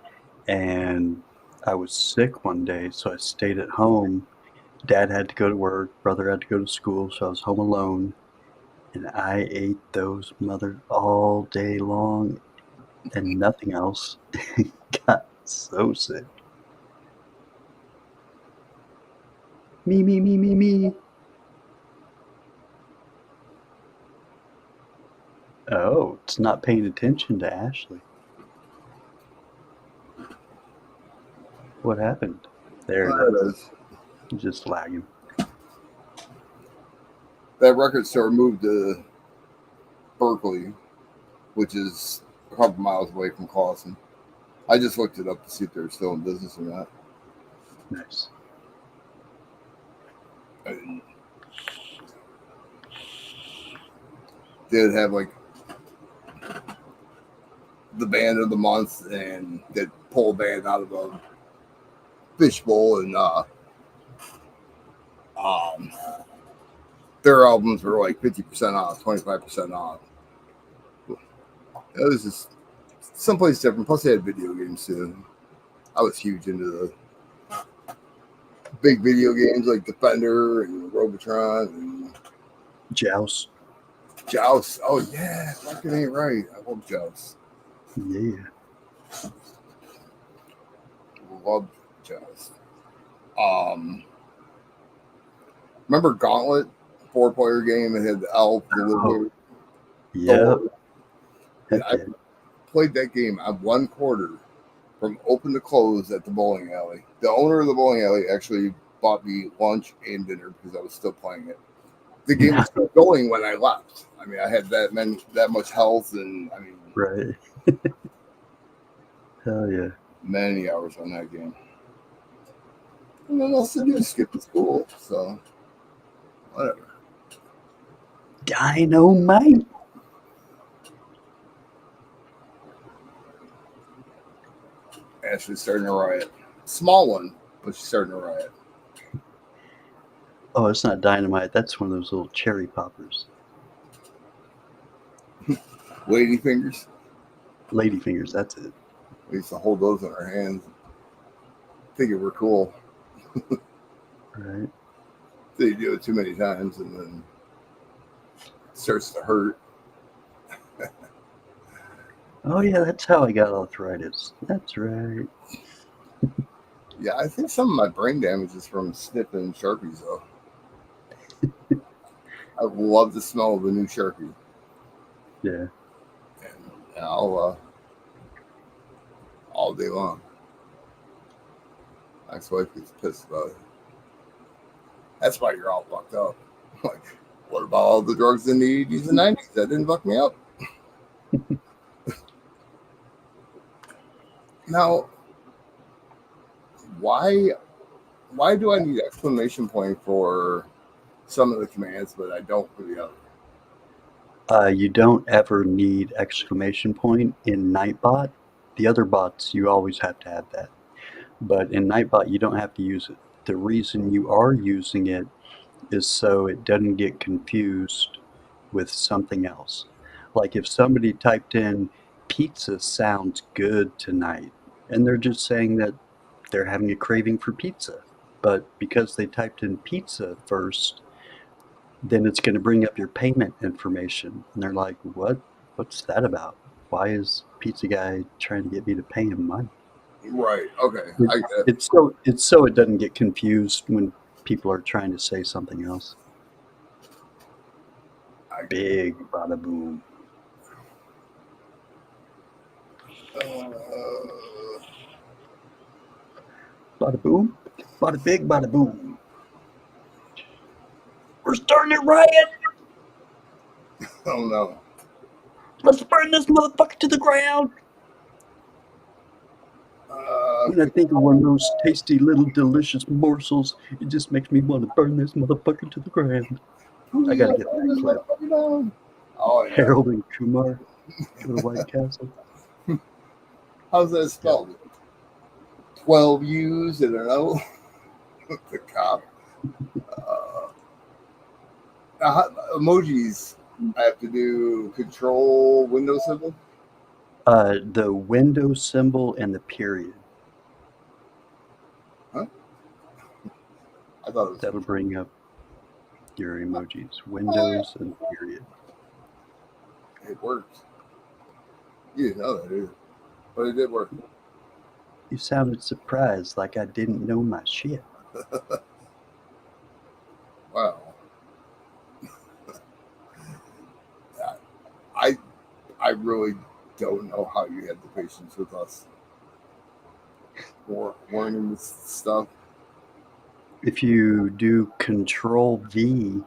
and I was sick one day, so I stayed at home. Dad had to go to work, brother had to go to school, so I was home alone, and I ate those mother all day long and nothing else. Got so sick. Me, me, me, me, me. Oh, it's not paying attention to Ashley. What happened? There it that is. is. Just lagging. That record store moved to Berkeley, which is a couple miles away from Clawson. I just looked it up to see if they're still in business or not. Nice. And they'd have like the band of the month, and they'd pull a band out of a fishbowl, and um, their albums were like 50% off, 25% off. It was just someplace different. Plus, they had video games too. I was huge into the big video games like Defender and Robotron and Joust. Joust. Oh yeah, fucking ain't right. I love Joust. Yeah. Love Joust. Um, remember Gauntlet, 4-player game? It had the elf, the lizard, Yep. Thor. And Heck I yeah. played that game on one quarter from open to close at the bowling alley. The owner of the bowling alley actually bought me lunch and dinner because I was still playing it. The game was still going when I left. I mean, I had that much health, and I mean, Right. Hell yeah. many hours on that game. And then also do skip to school, so whatever. Dynamite. Ashley's starting a riot. Small one, but she's starting a riot. Oh, it's not dynamite. That's one of those little cherry poppers. Lady fingers. Ladyfingers, that's it. We used to hold those in our hands. Figure we're cool. Right. So you do it too many times, and then it starts to hurt. Oh yeah, that's how I got arthritis. That's right. Yeah, I think some of my brain damage is from sniffing Sharpies, though. I love the smell of a new Sharpie. Yeah. And I'll all day long. My ex-wife gets pissed about it. That's why you're all fucked up. Like, what about all the drugs in the 80s and 90s? That didn't fuck me up. Now, why do I need exclamation point for some of the commands, but I don't for the other? You don't ever need exclamation point in Nightbot. The other bots, you always have to have that. But in Nightbot, you don't have to use it. The reason you are using it is so it doesn't get confused with something else. Like if somebody typed in pizza sounds good tonight, and they're just saying that they're having a craving for pizza. But because they typed in pizza first, then it's going to bring up your payment information. And they're like, what? What's that about? Why is pizza guy trying to get me to pay him money? Right. Okay. I get it. It's so it doesn't get confused when people are trying to say something else. Big bada boom. Uh, Bada boom, bada big, bada boom. We're starting a riot. Oh no. Let's burn this motherfucker to the ground. When I think of one of those tasty little delicious morsels, it just makes me want to burn this motherfucker to the ground. I gotta get that clip. Oh yeah. Harold and Kumar go to White Castle. How's that spelled? 12 U's and an O. The cop. Emojis. I have to do control window symbol. The window symbol and the period. Huh? I thought it was. That'll bring up your emojis. Windows and period. It worked. You didn't know that, did you? But it did work. You sounded surprised, like I didn't know my shit. Wow. I really don't know how you had the patience with us learning this stuff. If you do Control V,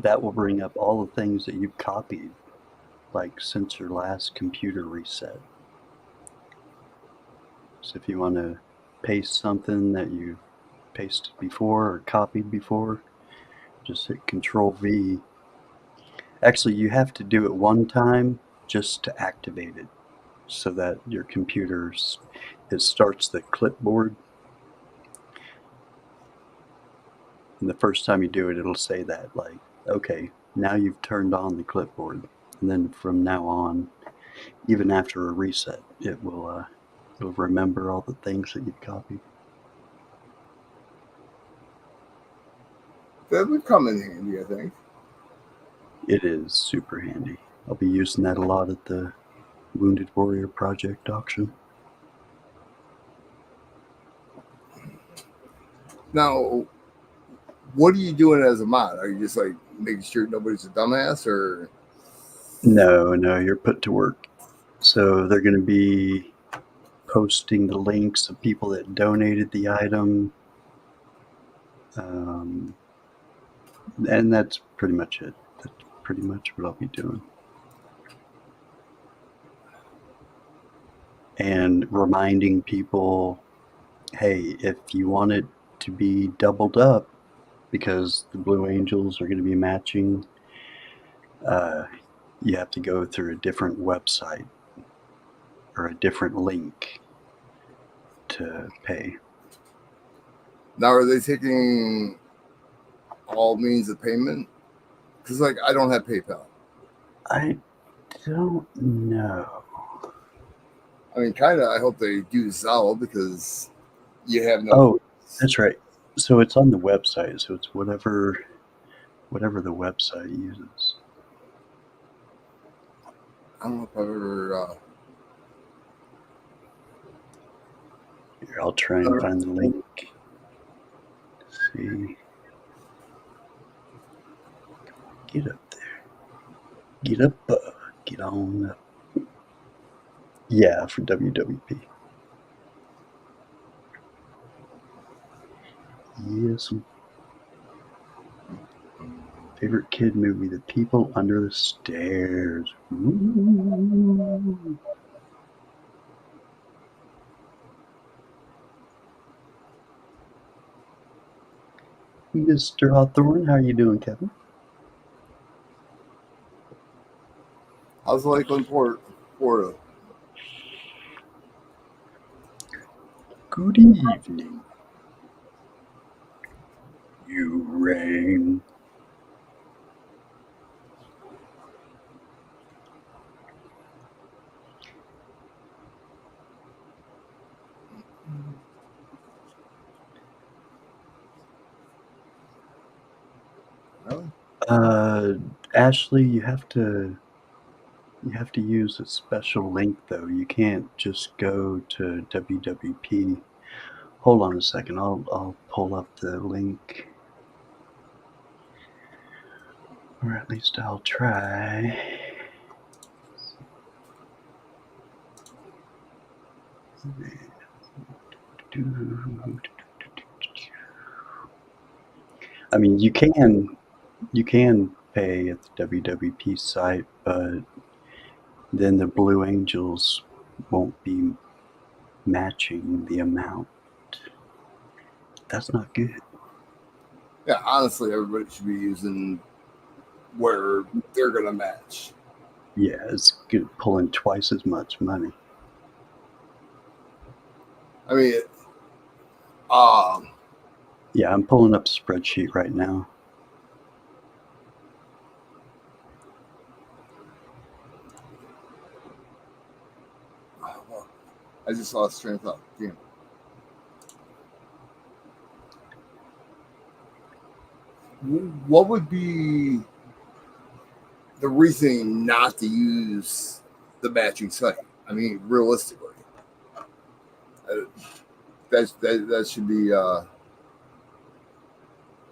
that will bring up all the things that you've copied, like since your last computer reset. So if you want to paste something that you pasted before or copied before, just hit Control V. Actually, you have to do it one time just to activate it, so that your computer, it starts the clipboard. And the first time you do it, it'll say that, like, okay, now you've turned on the clipboard. And then from now on, even after a reset, it'll remember all the things that you've copied. That would come in handy, I think. It is super handy. I'll be using that a lot at the Wounded Warrior Project auction. Now, what are you doing as a mod? Are you just like making sure nobody's a dumbass, or? No, you're put to work. So they're going to be posting the links of people that donated the item. And that's pretty much it. That's pretty much what I'll be doing. And reminding people, hey, if you want it to be doubled up, because the Blue Angels are going to be matching, you have to go through a different website or a different link to pay. Now, are they taking all means of payment? Because, like, I don't have PayPal. I don't know. I mean, kind of. I hope they do Zelle because you have no. Oh, that's right. So it's on the website. So it's whatever the website uses. I don't know if I've ever. Here, I'll try and find the link. Let's see. Get up there. Get up. Get on up. Yeah, for WWP. Yes. Favorite kid movie: The People Under the Stairs. Ooh. Mr. Hawthorne, how are you doing, Kevin? How's Lakeland, Florida? Good evening. You rang. Really? Ashley, you have to use a special link though. You can't just go to WWP. Hold on a second. I'll pull up the link. Or at least I'll try. I mean, you can pay at the WWP site, but then the Blue Angels won't be matching the amount. That's not good. Yeah, honestly, everybody should be using where they're gonna match. Yeah, it's good, pulling twice as much money. I mean, um, Yeah, I'm pulling up a spreadsheet right now. well, I just lost train of thought. Damn. What would be the reasoning not to use the matching site? I mean, realistically, uh, that should be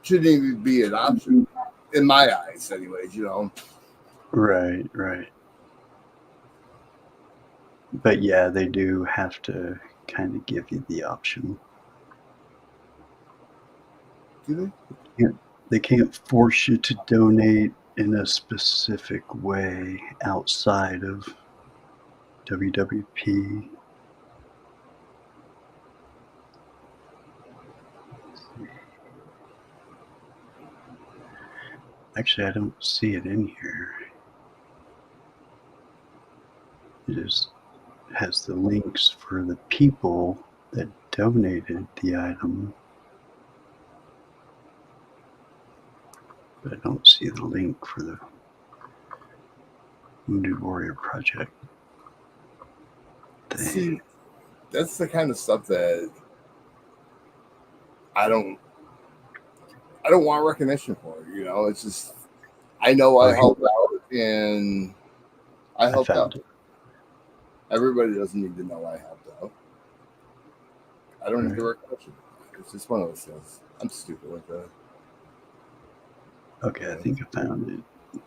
shouldn't even be an option in my eyes, anyways. You know, Right, right. But yeah, they do have to kind of give you the option. do They can't force you to donate in a specific way outside of WWP. Actually, I don't see it in here. It just has the links for the people that donated the item, but I don't see the link for the Wounded Warrior Project thing. See, that's the kind of stuff that I don't want recognition for. You know, it's just I know I Oh, helped out and I I helped out. found it. Everybody doesn't need to know I helped out. I don't need the Right. recognition. It's just one of those things. I'm stupid like that. Okay, I think I found it.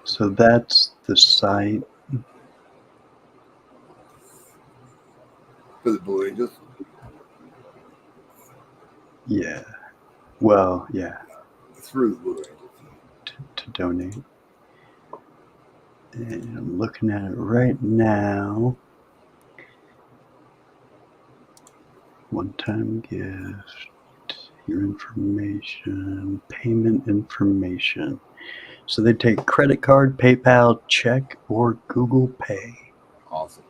So that's the site. For the Blue Angels, Yeah. Well, yeah, through the Blue Angels. to donate. And I'm looking at it right now. One-time gift, your information, payment information. So they take credit card, PayPal, check, or Google Pay. Awesome.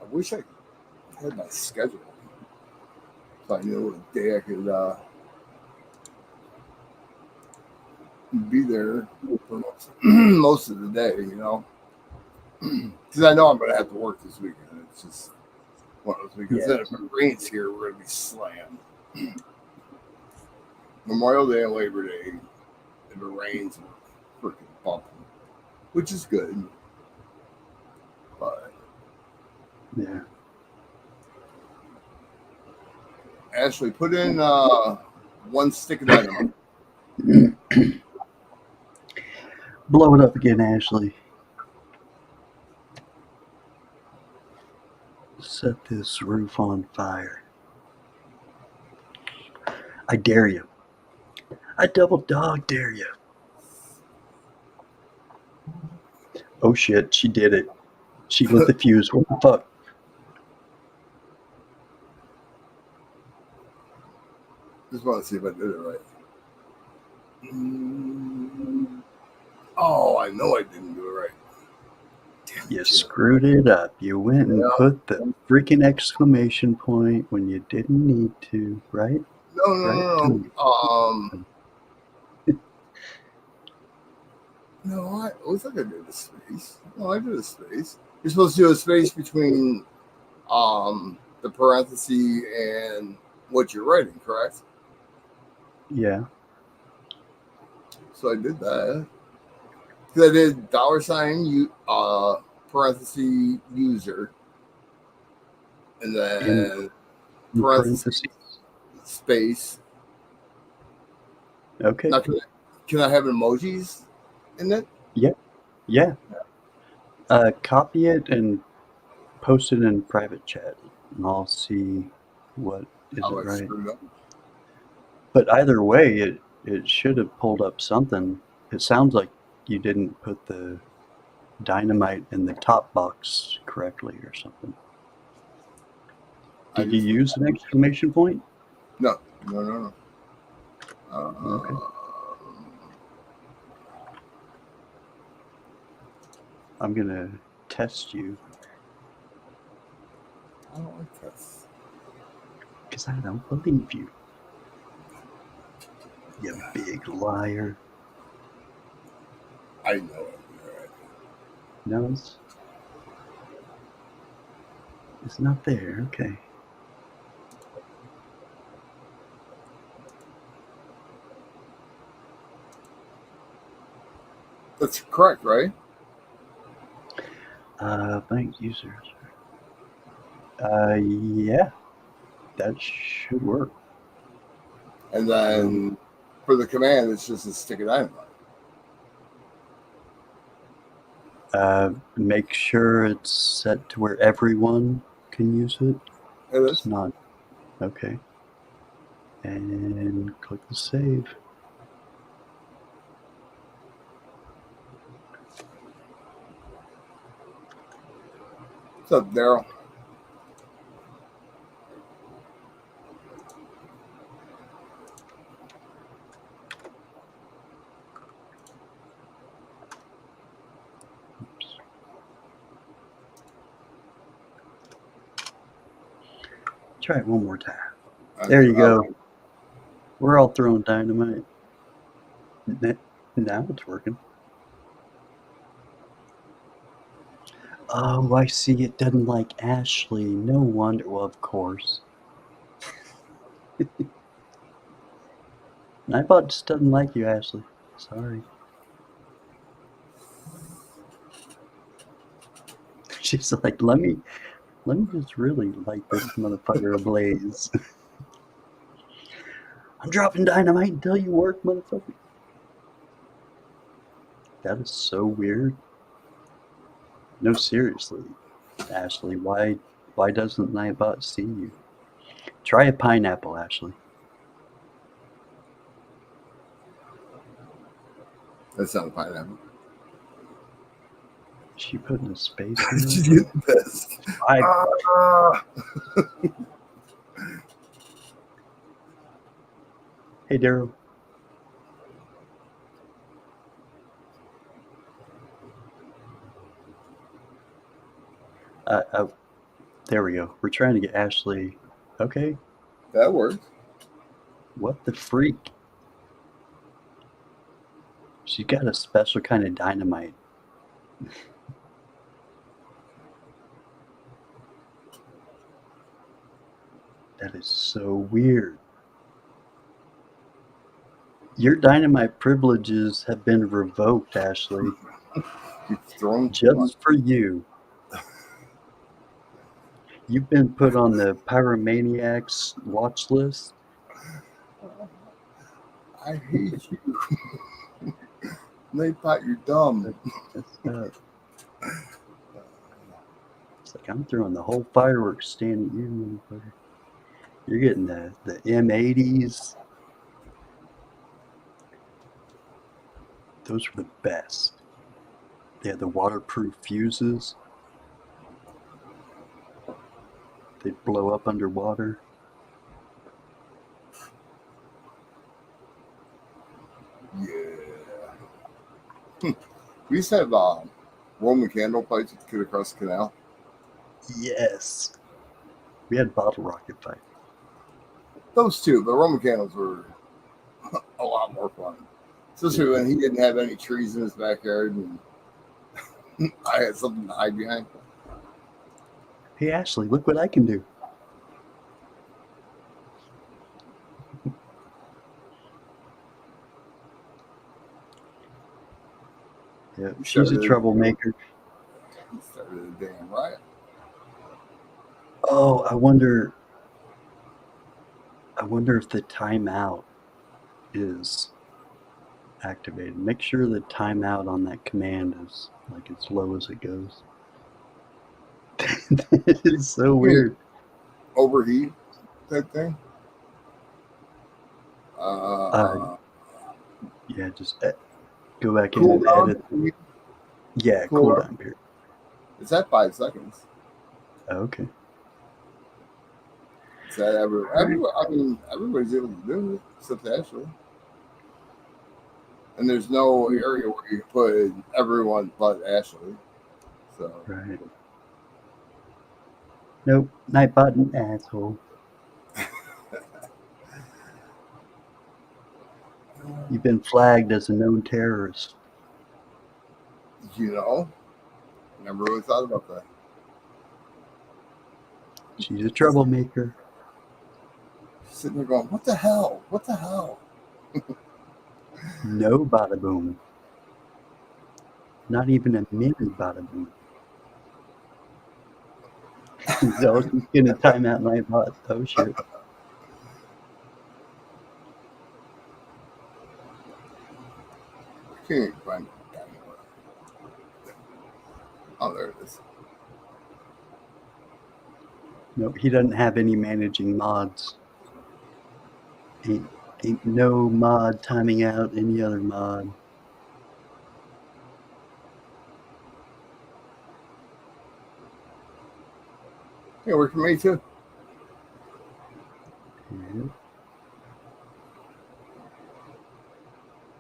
I wish I had my schedule so I knew what day I could be there for most of the day, you know. Because I know I'm going to have to work this weekend. It's just one of those weekends. Yeah. Then if it rains here, we're going to be slammed. Memorial Day and Labor Day, if it rains, we're freaking bumping, which is good. But Yeah. Ashley, put in one stick of dynamite. Blow it up again, Ashley. Set this roof on fire. I dare you. I double dog dare you. Oh shit, she did it. She lit the fuse. What the fuck? Just want to see if I did it right. Oh, I know I didn't do it right. Damn You it, screwed it up. You went and put the freaking exclamation point when you didn't need to, right? No. No, I looks like I did a space. No, I did a space. You're supposed to do a space between the parenthesis and what you're writing, correct? Yeah. So I did that. Because I did $ you parenthesis user, and in then in parentheses, parentheses. space. Okay. Now, can I have emojis in it? Yeah. Yeah. Copy it and post it in private chat, and I'll see what is How it I right. screwed up. But either way, it should have pulled up something. It sounds like you didn't put the dynamite in the top box correctly or something. I Did you just use an exclamation point? no, no, no, no. Okay. I'm gonna test you I don't like this. because I don't believe you. You big liar. I know it. Right. No, it's not there. Okay. That's correct, right? Bank users. Yeah, that should work. And then for the command, it's just a stick of dynamite. Make sure it's set to where everyone can use it. It It's is. not. Okay. And click the save. What's up, Daryl? Try it one more time. There you go. We're all throwing dynamite. Now it's working. Oh, I see. It doesn't like Ashley. No wonder. Well, of course. Nightbot just doesn't like you, Ashley. Sorry. She's like, let me just really light this motherfucker ablaze. I'm dropping dynamite until you work, motherfucker. That is so weird. No, seriously, Ashley. Why doesn't Nightbot see you? Try a pineapple, Ashley. That's not a pineapple. Is she putting a space in She's there? getting pissed. Hey, Daryl. There we go. We're trying to get Ashley. Okay. That works. What the freak? She's got a special kind of dynamite. That is so weird. Your dynamite privileges have been revoked, Ashley. Just for you. You've been put on the Pyromaniacs watch list. I hate you. Nightbot, you're dumb. That's it's like I'm throwing the whole fireworks stand at you, motherfucker. You're getting the M80s. Those were the best. They had the waterproof fuses. They'd blow up underwater. Yeah. We used to have Roman candle fights with the kid across the canal. Yes. We had bottle rocket fight. Those two, but Roman candles were a lot more fun. Especially when he didn't have any trees in his backyard and I had something to hide behind. Hey, Ashley, look what I can do. Yeah, she's a troublemaker. He started a damn riot. Oh, I wonder if the timeout is activated. Make sure the timeout on that command is like as low as it goes. It's so weird. Overheat type thing. Yeah, just go back in Cool and down. edit. Yeah, Cool cooldown period. It's at 5 seconds. Okay. Is that I mean, everybody's able to do it except Ashley. And there's no area where you put everyone but Ashley. So Right. Nope. Night button, asshole. You've been flagged as a known terrorist. you know, never really thought about that. She's a troublemaker. Sitting there going, what the hell? What the hell? No bada boom. Not even a mini bada boom. So she's gonna time out Nightbot. Oh shit. I can't even find it. Oh, there it is. Nope, he doesn't have any managing mods. Ain't no mod timing out any other mod. Yeah, work for me too. Yeah.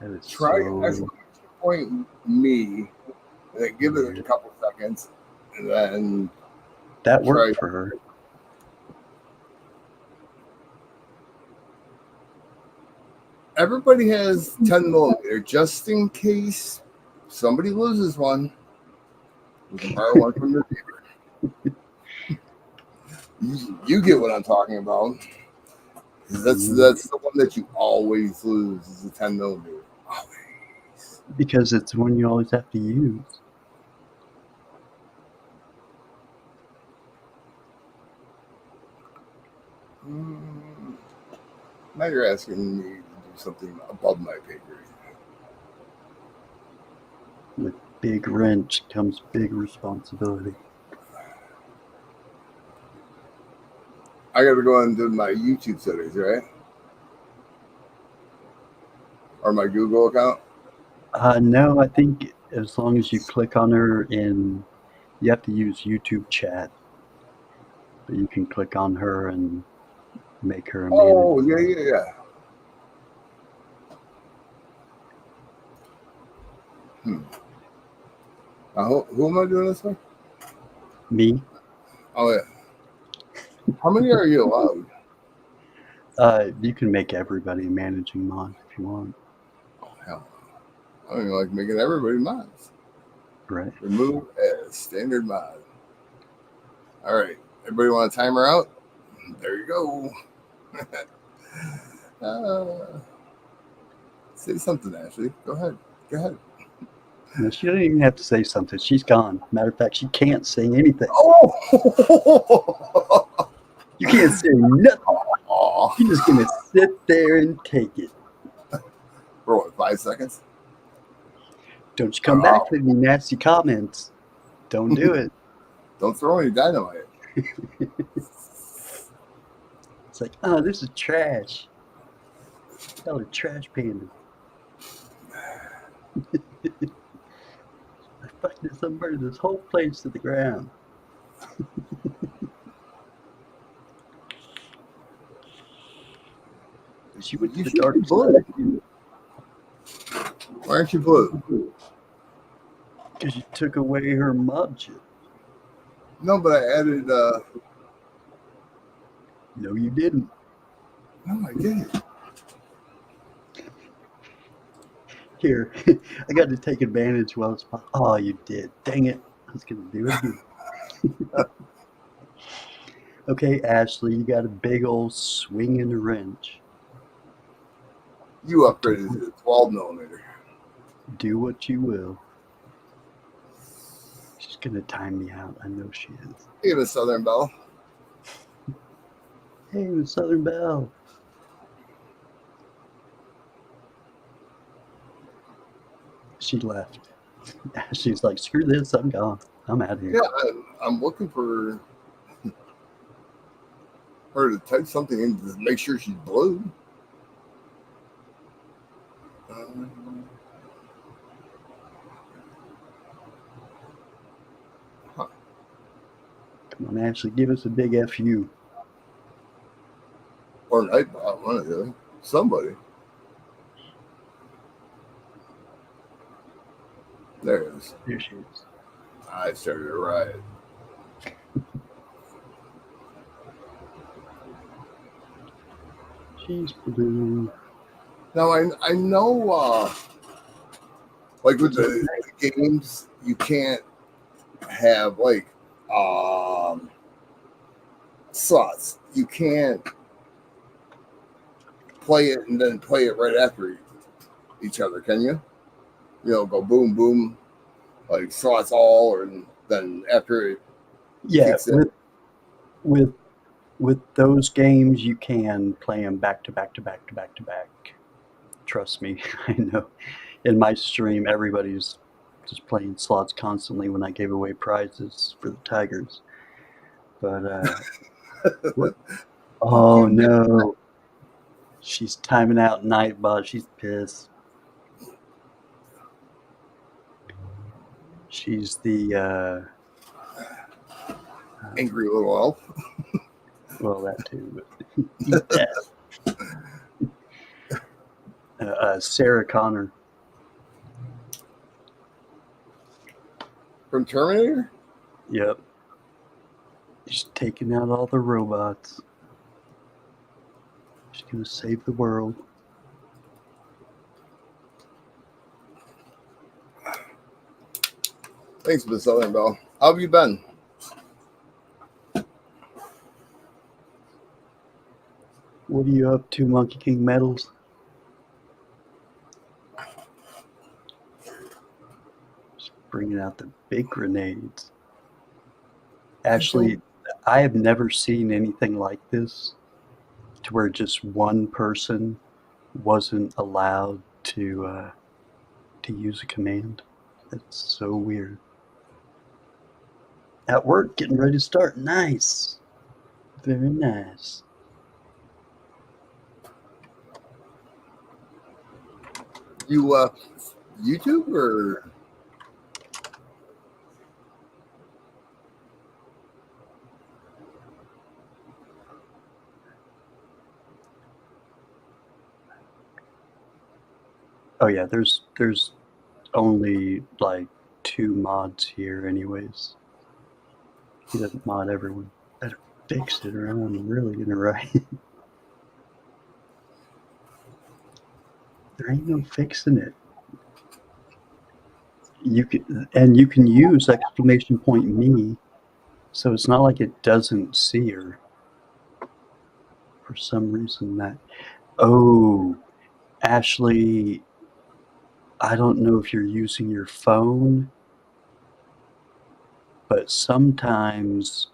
That is Try so exclamation point me, and then give it weird. a couple seconds, and then That try. worked for her. Everybody has 10 millimeter just in case somebody loses one. We can borrow one from your neighbor. You get what I'm talking about. That's the one that you always lose is the 10 millimeter. Always. Because it's one you always have to use. Now you're asking me to do something above my pay grade. With big wrench comes big responsibility. I gotta go and do my YouTube settings, right? Or my Google account. No, I think as long as you click on her in, you have to use YouTube chat, but you can click on her and make her a manager. Oh, yeah. Who am I doing this for? Me? Oh, yeah. How many are you allowed? You can make everybody a managing mod if you want. Oh, hell. I don't even like making everybody mods. Right. Remove as standard mod. All right. Everybody want a timer out? There you go. Say something, Ashley. Go ahead. No, she doesn't even have to say something. She's gone. Matter of fact, she can't say anything. Oh! You can't say nothing. You're just going to sit there and take it. For what, 5 seconds? Don't you come back with any nasty comments. Don't do it. Don't throw any dynamite. It's like, oh, this is trash. Y'all are trash pandas. I fucking sunburned this whole place to the ground. She went to the dark side. Why aren't you blue? Because you took away her mod shit. No, but I added. No, you didn't. No, I didn't. Here, I got to take advantage while it's possible. Oh, you did. Dang it. I was going to do it again. Okay, Ashley, you got a big old swinging wrench. You upgraded to 12 millimeter. Do what you will. She's going to time me out. I know she is. You have a Southern Belle. Hey, Miss Southern Belle. She left. She's like, screw this, I'm gone. I'm out of here. Yeah, I'm looking for her to type something in to make sure she's blue. Huh. Come on, Ashley, give us a big FU. Or Nightbot, one of the other. Somebody. There it is. There she is. I started a riot. She's blue. Now I know like with the games you can't have like slots. You can't play it and then play it right after each other, can you? You know, go boom boom like slots all or then after it Yeah, kicks in. with those games, you can play them back to back to back to back to back. Trust me, I know. In my stream, everybody's just playing slots constantly when I gave away prizes for the Tigers. But oh no, she's timing out Nightbot. She's pissed. She's the Angry little elf. well, that too. But eat that. Sarah Connor. From Terminator? Yep. She's taking out all the robots. She's gonna save the world. Thanks, Miss Southern Belle. How have you been? What are you up to, Monkey King Metals? Just bringing out the big grenades. Actually, I have never seen anything like this, to where just one person wasn't allowed to use a command. That's so weird. At work, getting ready to start. Nice. Very nice. You YouTube or Oh yeah, there's only like 2 mods here anyways. He doesn't mod everyone. Better fix it or I'm really gonna write. There ain't no fixing it. You can use exclamation point me, so it's not like it doesn't see her. For some reason that Ashley, I don't know if you're using your phone, but sometimes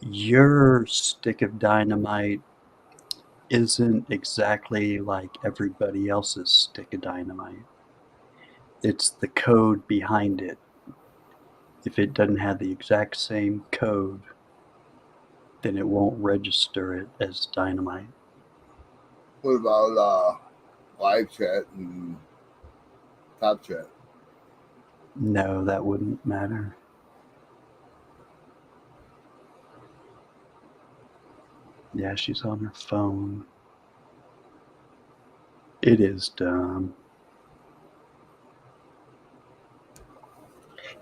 your stick of dynamite isn't exactly like everybody else's stick of dynamite. It's the code behind it. If it doesn't have the exact same code, then it won't register it as dynamite. what about live chat and top chat? No, that wouldn't matter. Yeah, she's on her phone. It is dumb.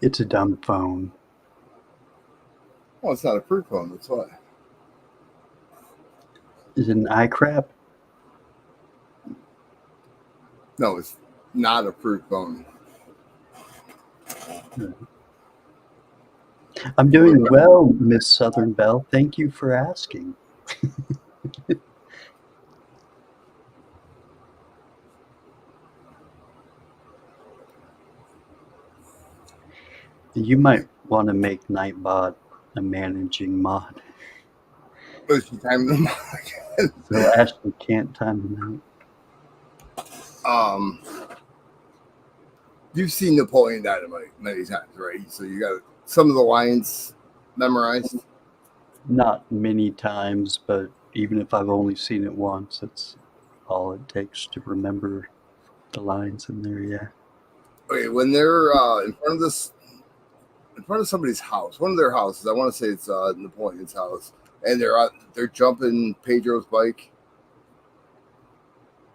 It's a dumb phone. Oh, it's not a fruit phone, that's why. Is it an iCrap? No, it's not a fruit phone. I'm doing well, Miss Southern Belle. Thank you for asking. You might want to make Nightbot a managing mod. But she timed them again. So Ashley can't time them You've seen Napoleon Dynamite many times, right? So you got some of the lines memorized. out. Not many times, but even if I've only seen it once, that's all it takes to remember the lines in there. Yeah. Okay, when they're in front of somebody's house, one of their houses. I want to say it's Napoleon's house, and they're jumping Pedro's bike,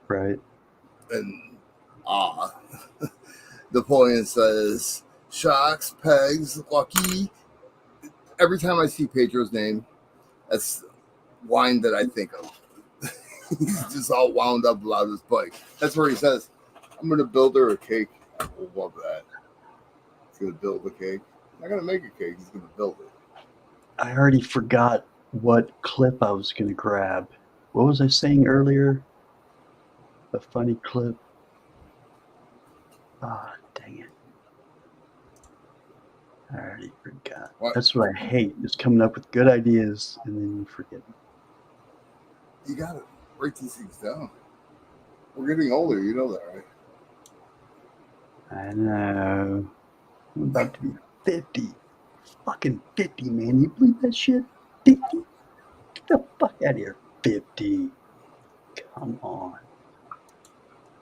Right. and Napoleon says, "Shocks, pegs, lucky." Every time I see Pedro's name, that's the line that I think of. He's just all wound up about his bike. That's where he says, "I'm going to build her a cake." I love that. He's going to build a cake. He's not going to make a cake. He's going to build it. I already forgot what clip I was going to grab. What was I saying earlier? A funny clip. Ah, dang it. I already forgot. What? That's what I hate, is coming up with good ideas and then you forget them. You got to write these things down. We're getting older. You know that, right? I know. I'm about to be 50. Fucking 50, man. You believe that shit? 50? Get the fuck out of here. 50. Come on.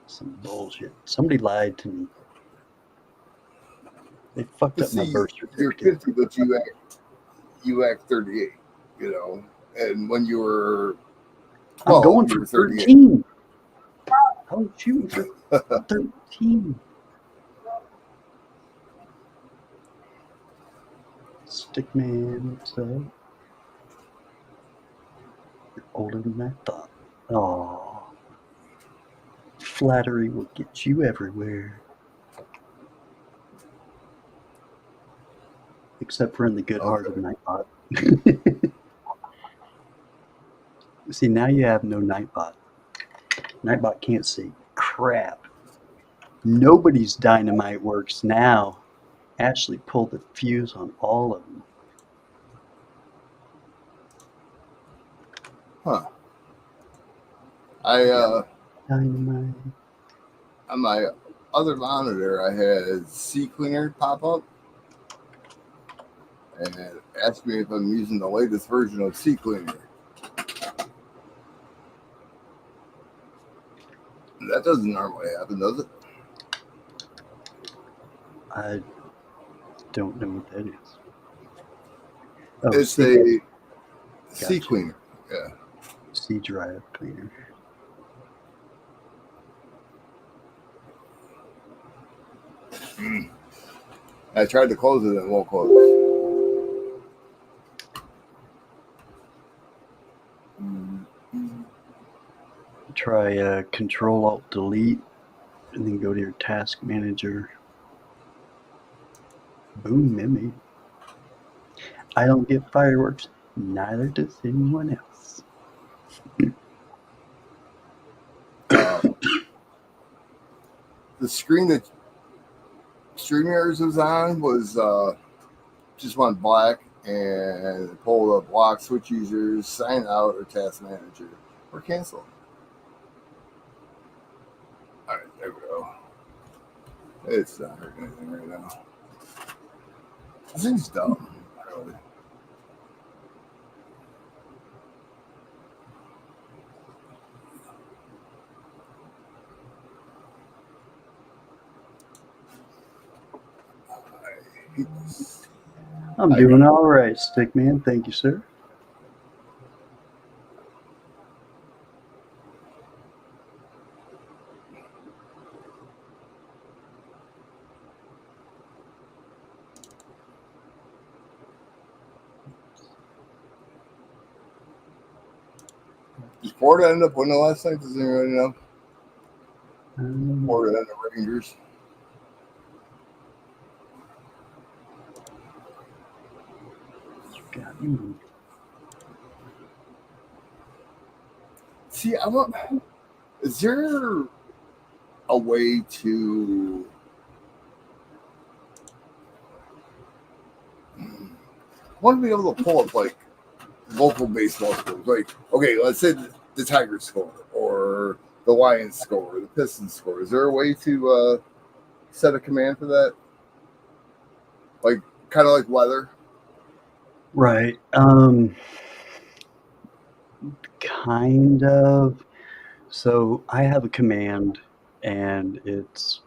Some bullshit. Somebody lied to me. They fucked But up my see, birth you're certificate. 50, but you act 38. You know, and when you were 12, I'm going you for were 38. 13. I was shooting for 13. Stickman, what's up? You're older than I thought. Oh, flattery will get you everywhere. Except for in the good-hearted Nightbot. See, now you have no Nightbot. Nightbot can't see crap. Nobody's dynamite works now. Ashley pulled the fuse on all of them. Huh. I Dynamite. on my other monitor, I had C Cleaner pop up and asked me if I'm using the latest version of C Cleaner. That doesn't normally happen, does it? I don't know what that is. Oh, It's C. a C Gotcha. Cleaner. Yeah. C drive cleaner. I tried to close it and it won't close. Try Control Alt Delete and then go to your task manager. Boom, Mimi. I don't get fireworks. Neither does anyone else. The screen that StreamYards was on was just went black and it pulled up block switch users, sign out, or task manager, or cancel. All right, there we go. It's not hurting anything right now. This thing's dumb. Really. I hate this. I'm doing all right, Stickman. Thank you, sir. Does Florida end up winning last night? Does anybody know? Um, Florida and the Rangers. got me. See, I want. Is there a way to? I want to be able to pull up like local baseball scores. Like, okay, let's say the Tigers score, or the Lions score, or the Pistons score. Is there a way to set a command for that? Like, kind of like weather? Right. Kind of. So I have a command, and it's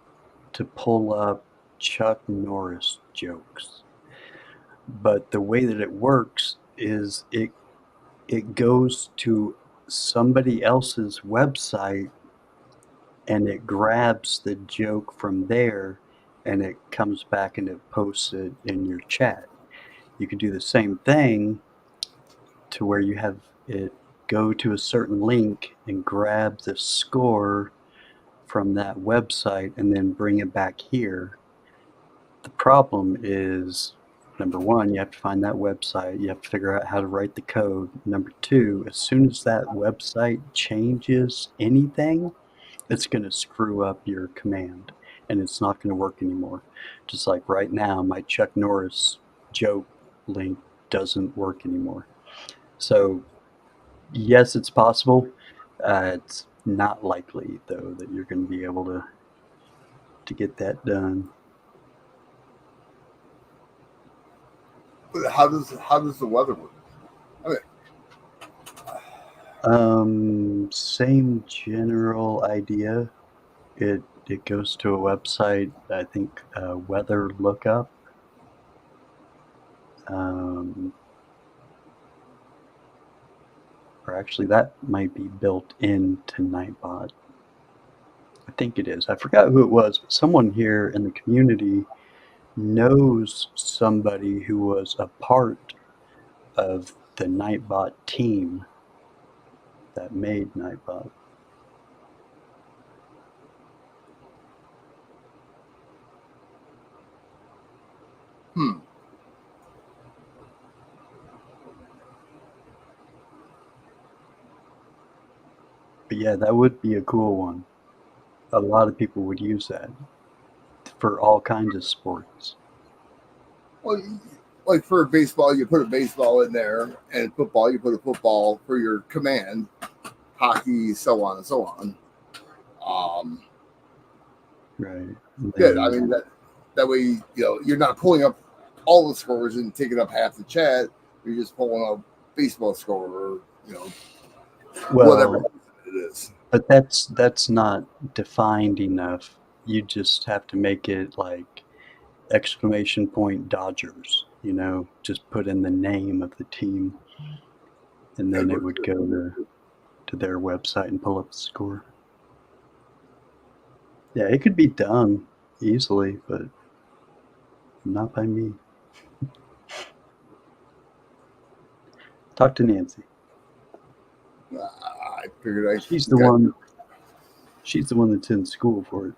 to pull up Chuck Norris jokes. But the way that it works is it goes to somebody else's website and it grabs the joke from there and it comes back and it posts it in your chat. You can do the same thing to where you have it go to a certain link and grab the score from that website and then bring it back here. The problem is, number one, you have to find that website. You have to figure out how to write the code. Number two, as soon as that website changes anything, it's going to screw up your command and it's not going to work anymore. Just like right now, my Chuck Norris joke link doesn't work anymore. So, yes, it's possible. It's not likely, though, that you're going to be able to get that done. But how does the weather work? I mean, Same general idea. It goes to a website, I think, Weather Lookup. Um, or actually, that might be built into Nightbot. I think it is. I forgot who it was, but someone here in the community knows somebody who was a part of the Nightbot team that made Nightbot. hmm. But yeah, that would be a cool one. A lot of people would use that for all kinds of sports. Well, like for baseball, you put a baseball in there, and football, you put a football for your command. Hockey, so on and so on. Um, Right. And Good. I then, mean that way, you're not pulling up all the scores and taking up half the chat. You're just pulling up baseball score, or whatever well, it is. but that's not defined enough. You just have to make it like exclamation point Dodgers, just put in the name of the team and then it Edward. would go to their website and pull up the score. Yeah, it could be done easily, but not by me. Talk to Nancy. I figured I She's the got. one she's the one that's in school for it.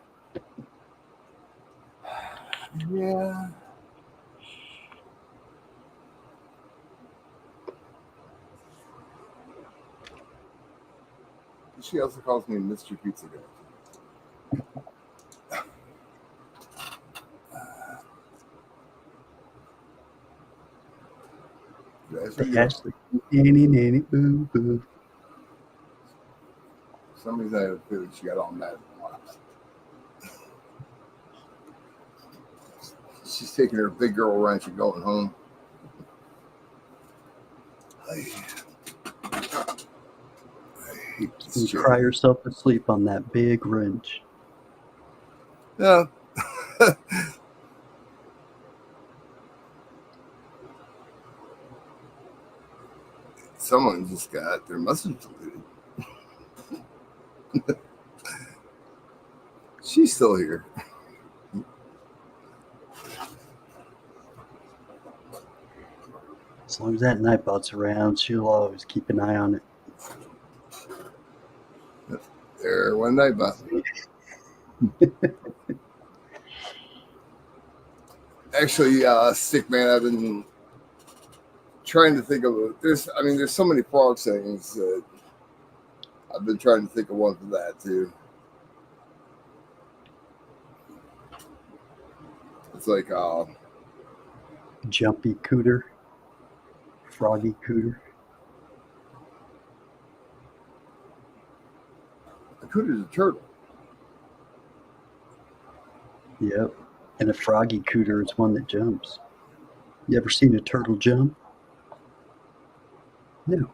Yeah. She also calls me Mr. Pizza Guy. Guys, Hey you know, Ashley. Nanny nanny boo boo. for some reason I have a feeling she got all mad at the last. She's taking her big girl wrench and going home. I hate She's this gonna chick. cry herself to sleep on that big wrench. Yeah. Someone just got their message deleted. She's still here. As long as that Nightbot's around, she'll always keep an eye on it. There one night, but actually, Stick Man, I've been trying to think of there's so many frog sayings that I've been trying to think of one for that too. It's like Jumpy cooter. Froggy cooter. A cooter's a turtle. Yep. And a froggy cooter is one that jumps. You ever seen a turtle jump? No.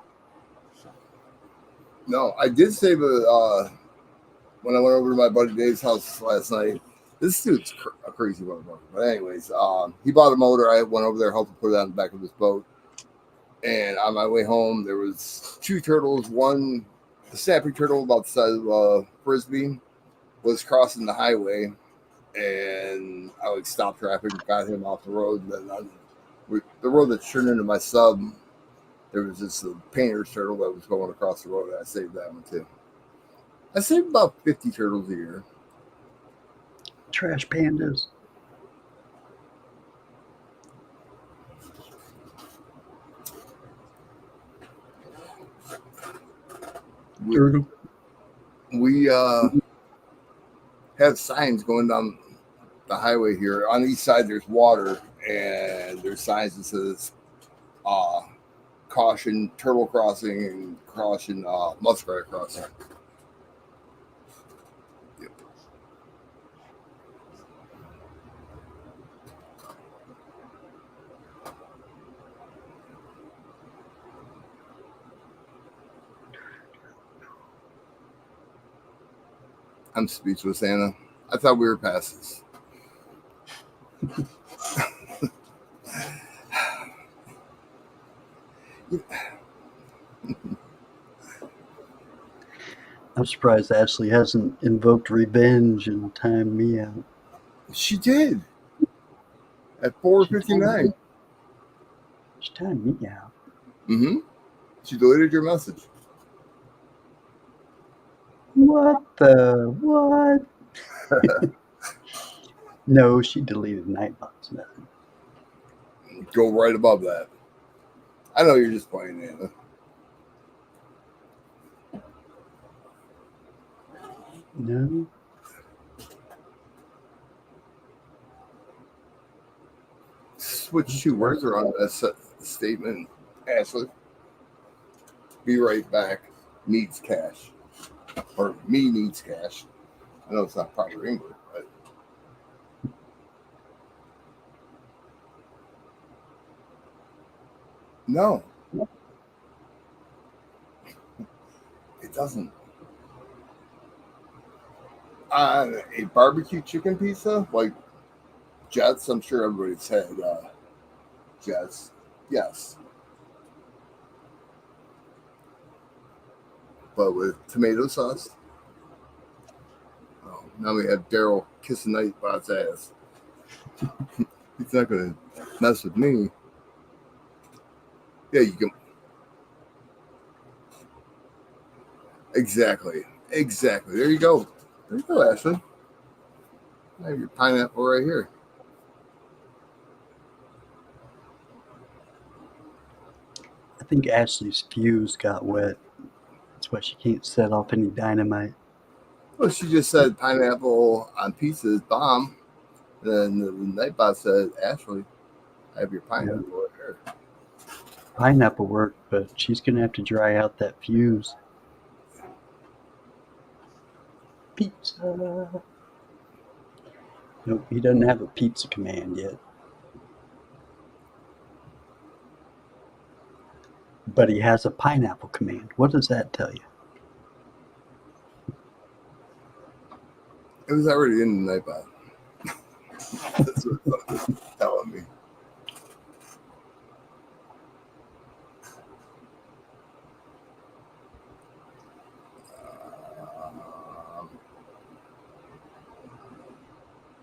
No, I did save when I went over to my buddy Dave's house last night. This dude's a crazy motherfucker. But anyways, he bought a motor. I went over there, helped him put it on the back of his boat. And on my way home, there was two turtles. One, the snapping turtle about the size of a frisbee, was crossing the highway, and I like stopped traffic, got him off the road. And then on the road that turned into my sub, there was this painter's turtle that was going across the road. And I saved that one too. I save about 50 turtles a year. Trash pandas. Turtle. We have signs going down the highway here. On each side, there's water, and there's signs that says caution turtle crossing and caution muskrat crossing. Yep. I'm speechless, Anna. I thought we were past this. I'm surprised Ashley hasn't invoked revenge and timed me out. She did. At 4:59. She timed me out. Mm-hmm. She deleted your message. What the what? No, she deleted Nightbot's message. Go right above that. I know you're just playing, Anna. No. Switch two words around that statement, Ashley. Be right back. Needs cash. Or me needs cash. I know it's not proper English, but no. It doesn't. On a barbecue chicken pizza, like Jets, I'm sure everybody's had Jets. Yes. But with tomato sauce. Oh, now we have Daryl kissing Nightbot's ass. He's not going to mess with me. Yeah, you can. Exactly. There you go. There you go, Ashley. I have your pineapple right here. I think Ashley's fuse got wet. That's why she can't set off any dynamite. Well, she just said pineapple on pizza is bomb. And then the Nightbot said, Ashley, I have your pineapple right here. Pineapple worked, but she's going to have to dry out that fuse. Pizza. Nope, he doesn't have a pizza command yet. But he has a pineapple command. What does that tell you? It was already in the Nightbot. That's what it's telling me.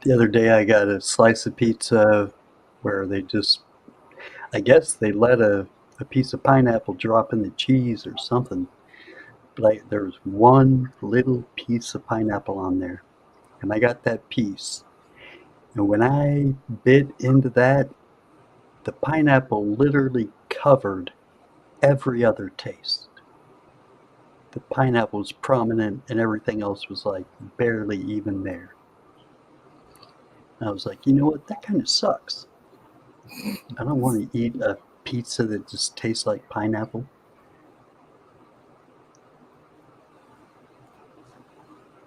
The other day I got a slice of pizza where they just, I guess they let a piece of pineapple drop in the cheese or something. But there was one little piece of pineapple on there. And I got that piece. And when I bit into that, the pineapple literally covered every other taste. The pineapple was prominent and everything else was like barely even there. And I was like, you know what? That kind of sucks. I don't want to eat a pizza that just tastes like pineapple.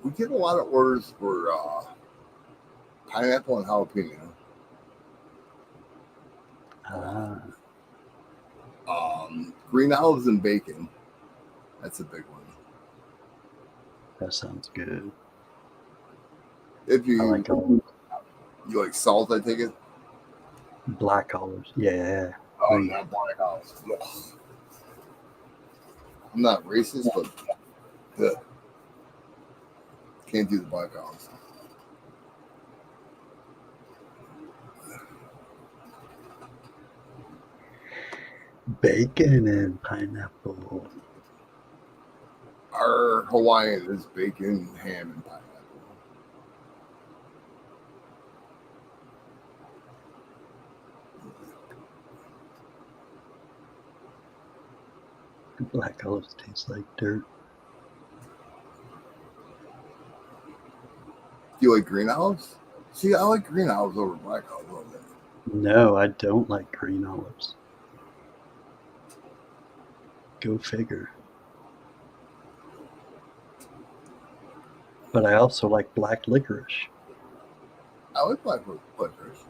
we get a lot of orders for pineapple and jalapeno. Ah, Green olives and bacon. That's a big one. that sounds good. If I you like olives. you like salt, I take it. Black olives. Yeah. Oh, Green. not black olives. Ugh. I'm not racist, but ugh, can't do the black olives. Bacon and pineapple. Our Hawaiian is bacon, ham, and pineapple. Black olives taste like dirt. Do you like green olives? See, I like green olives over black olives all day. No, I don't like green olives. Go figure. But I also like black licorice. I like black licorice.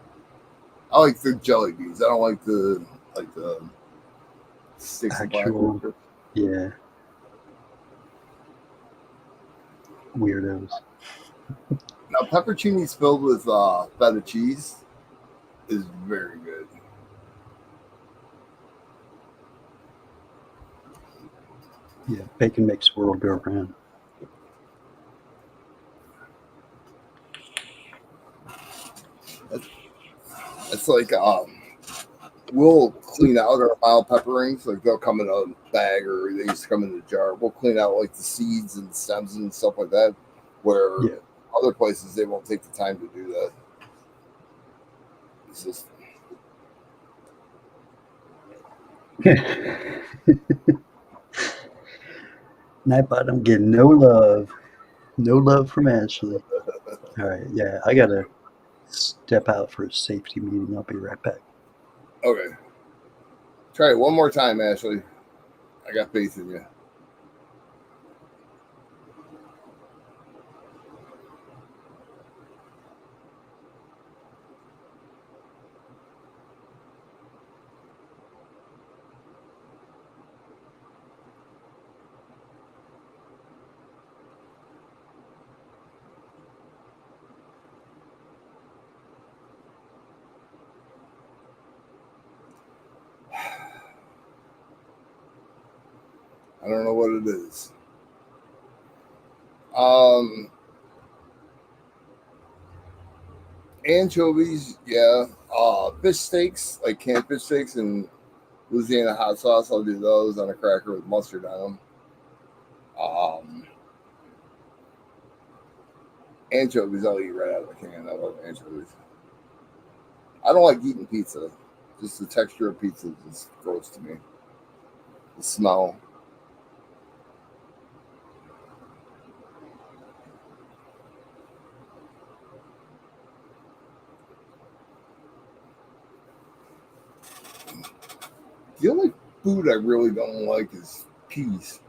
I like the jelly beans. I don't like the sticks of black Actual, licorice. yeah, weirdos. Now, pepperoncinis filled with feta cheese is very good. Yeah, bacon makes the world go round. It's like we'll clean out our mild pepper rings. Like they'll come in a bag or they used to come in a jar. We'll clean out like the seeds and stems and stuff like that. Where Yeah. other places they won't take the time to do that. It's just Nightbot, I'm getting no love. No love from Ashley. All right, yeah, I gotta step out for a safety meeting. I'll be right back. okay. Try it one more time, Ashley. I got faith in you. I don't know what it is. Um, Anchovies, yeah. Fish steaks, like canned fish steaks and Louisiana hot sauce. I'll do those on a cracker with mustard on them. Um, Anchovies, I'll eat right out of the can. I love anchovies. I don't like eating pizza. Just the texture of pizza is just gross to me. The smell. The only food I really don't like is peas.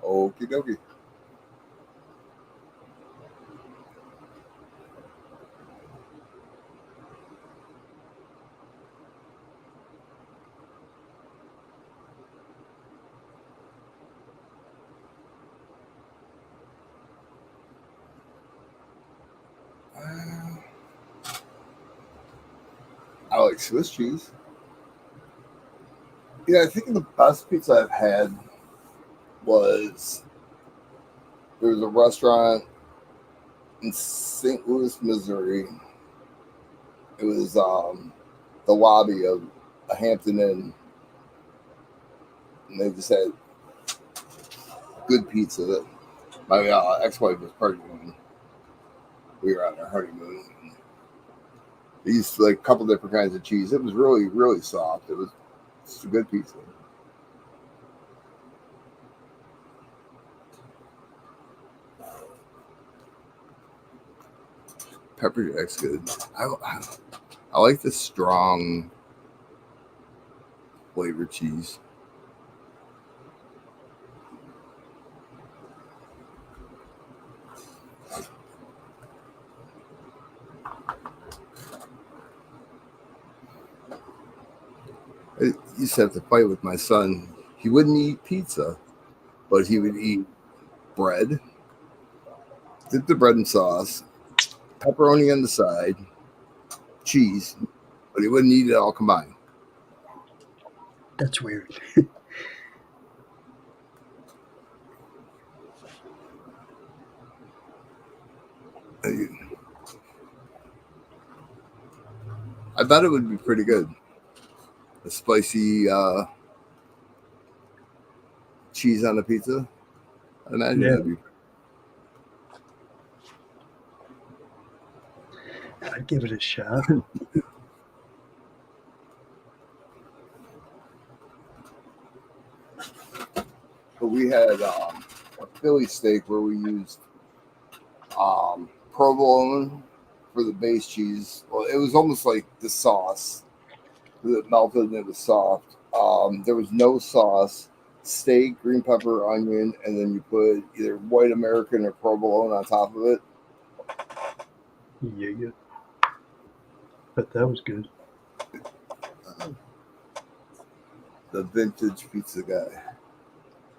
Okie dokie. I like Swiss cheese. Yeah, I think the best pizza I've had was there was a restaurant in St. Louis, Missouri. It was the lobby of a Hampton Inn, and they just had good pizza that my ex-wife was pregnant when we were on our honeymoon. They used like a couple different kinds of cheese. It was really, really soft. It was just a good pizza. Pepper jack's good. I like the strong flavor cheese. I used to have to fight with my son. He wouldn't eat pizza, but he would eat bread, dip the bread in sauce, pepperoni on the side, cheese, but he wouldn't eat it all combined. That's weird. I thought it would be pretty good. A spicy cheese on a pizza. I imagine Yeah, that'd be. I'd give it a shot. But we had a Philly steak where we used provolone for the base cheese. Well, it was almost like the sauce that melted and it was soft. There was no sauce, steak, green pepper, onion, and then you put either white American or provolone on top of it. Yeah, but that was good. The vintage pizza guy.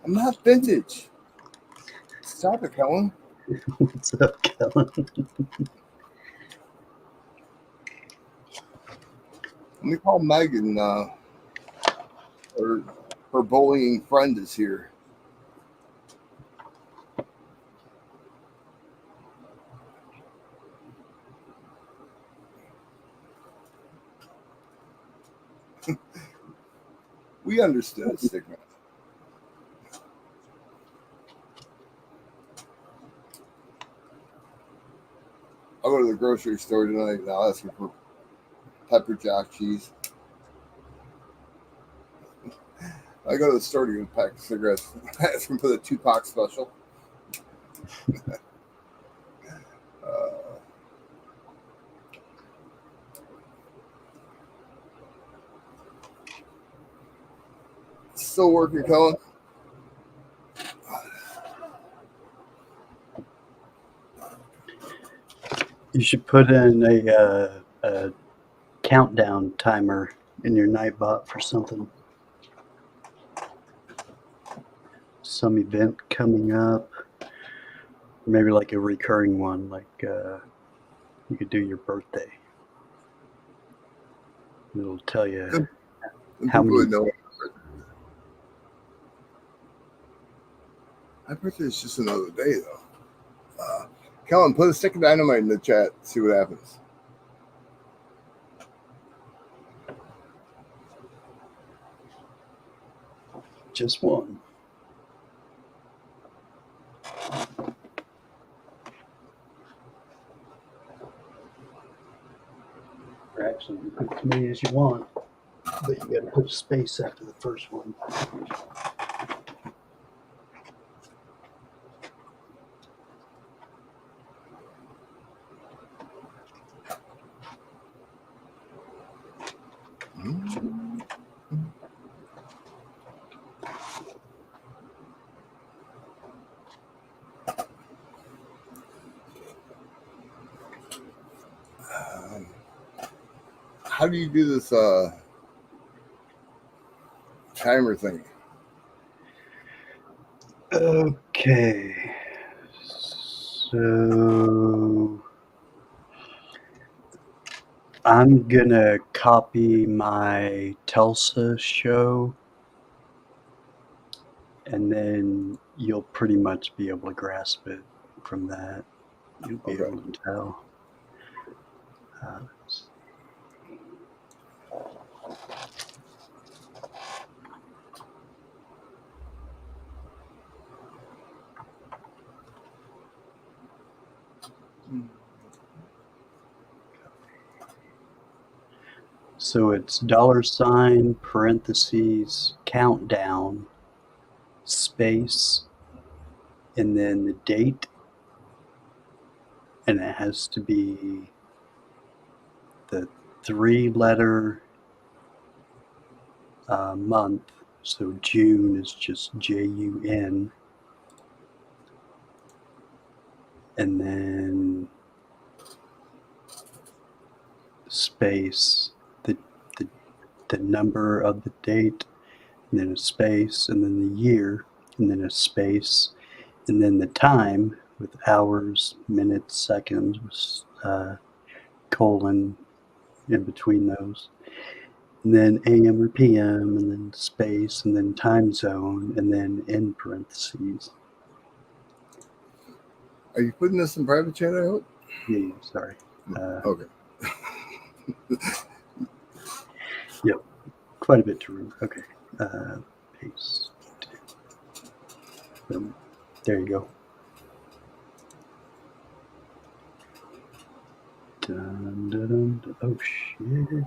I'm not vintage. Stop it, Kellen. What's up, Kellen? Let me call Megan. Her her bullying friend is here. We understood stigma. I'll go to the grocery store tonight and I'll ask her for pepper jack cheese. I go to the store to get a pack of cigarettes. I ask him for the Tupac special. Uh, Still working, Colin? You should put in a countdown timer in your Nightbot for something. Some event coming up. Maybe like a recurring one, like you could do your birthday. It'll tell you And how people many. would know. My birthday is just another day, though. Kellen, put a stick of dynamite in the chat. See what happens. Just one. Or actually, you put as many as you want, but you got to put a space after the first one. Mm-hmm. Um, how do you do this timer thing? Okay. So I'm gonna copy my Telsa show, and then you'll pretty much be able to grasp it from that. You'll be Okay. able to tell. Uh, so it's $ parentheses countdown space and then the date, and it has to be the 3-letter month. So June is just JUN. And then space, the, the number of the date, and then a space, and then the year, and then a space, and then the time with hours, minutes, seconds, colon in between those. And then AM or PM, and then space, and then time zone, and then in parentheses. Are you putting this in private chat, I hope? Yeah, sorry. Okay. Yep, quite a bit to read. Okay, paste. Boom. There you go. Dun, dun, dun, dun. Oh shit.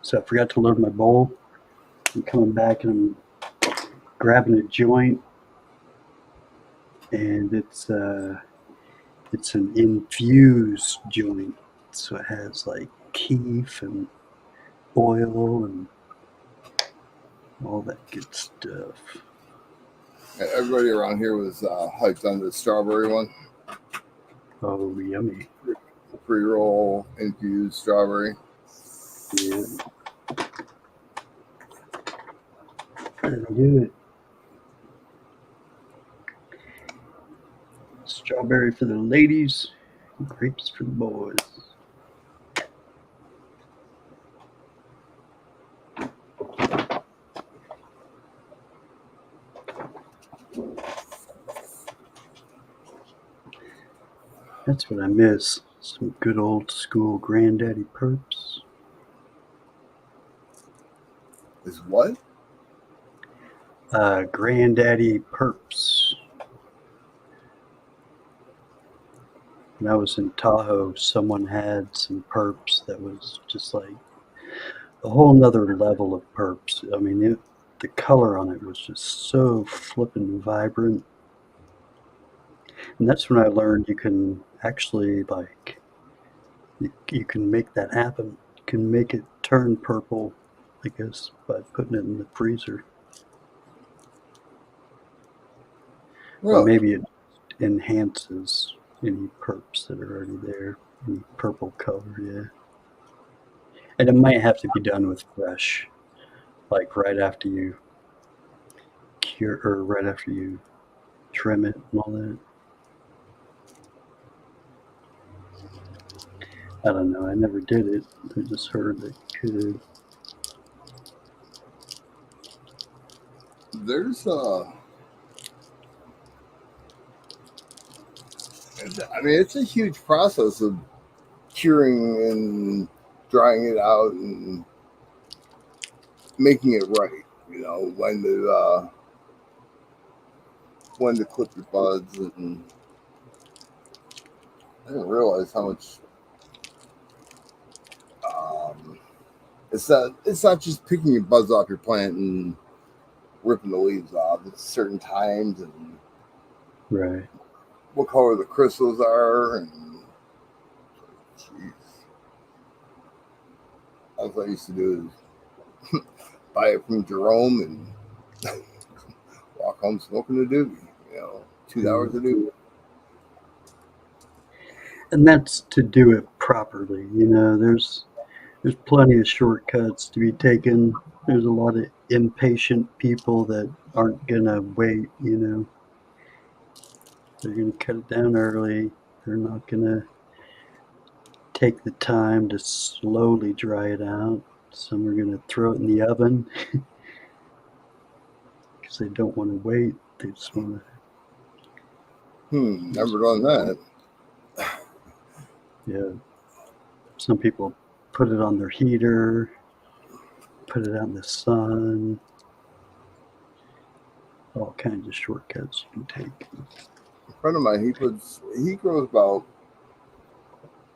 So I forgot to load my bowl. I'm coming back and I'm grabbing a joint, and it's an infused joint, so it has like keef and oil and all that good stuff. Everybody around here was hyped on the strawberry one. Oh, yummy. Pre-roll infused strawberry. Yeah. That'll do it. Strawberry for the ladies, grapes for the boys. That's what I miss. Some good old school granddaddy perps. Is what? Granddaddy perps. When I was in Tahoe, someone had some perps that was just like a whole nother level of perps. I mean, the color on it was just so flippin' vibrant. And that's when I learned you can actually, like, you can make that happen. You can make it turn purple, I guess, by putting it in the freezer. Or Really? maybe it enhances any perps that are already there, any purple color, yeah. And it might have to be done with fresh, like right after you cure or right after you trim it and all that. I don't know. I never did it. I just heard that you could. There's I mean, it's a huge process of curing and drying it out and making it right. You know, when to clip your buds, and I didn't realize how much. It's not just picking your buds off your plant and ripping the leaves off. It's certain times and Right. what color the crystals are, and jeez, all I used to do is buy it from Jerome and walk home smoking a doobie. You know, $2 a doobie. And that's to do it properly. There's plenty of shortcuts to be taken. There's a lot of impatient people that aren't gonna wait. They're gonna cut it down early. They're not gonna take the time to slowly dry it out. Some are gonna throw it in the oven because they don't want to wait. They just want to. Never done that. Yeah. Some people put it on their heater, put it out in the sun. All kinds of shortcuts you can take. A friend of mine, he grows about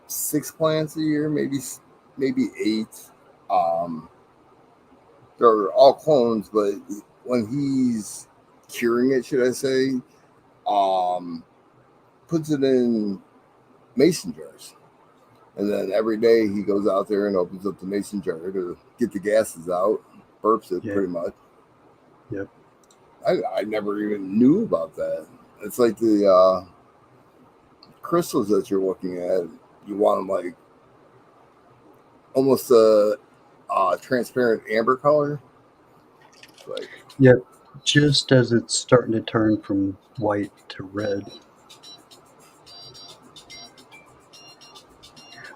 6 plants a year, maybe 8. They're all clones, but when he's curing it, should I say, puts it in mason jars And then every day he goes out there and opens up the mason jar to get the gases out, burps it Yeah. pretty much. Yep. I never even knew about that. It's like the crystals that you're looking at. You want them like almost a transparent amber color. Like, Yep. Just as it's starting to turn from white to red.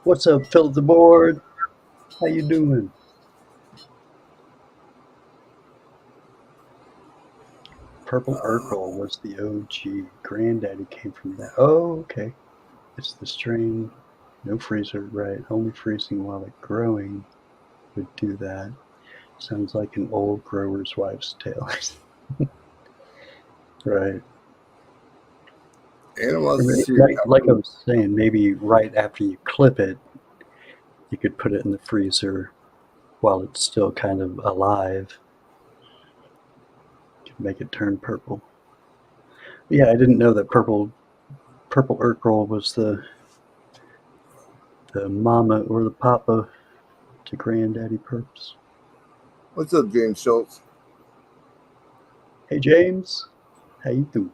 What's up, Phil the board? How you doing? Purple Urkel was the OG. Granddaddy came from that. Oh, okay. It's the strain. No freezer, right? Only freezing while it growing would do that. Sounds like an old grower's wife's tale. Right. animals Like I was saying, maybe right after you clip it, you could put it in the freezer while it's still kind of alive. You can make it turn purple. Yeah, I didn't know that purple Urkel was the mama or the papa to Granddaddy Perps. What's up, James Schultz? Hey James, how you doing?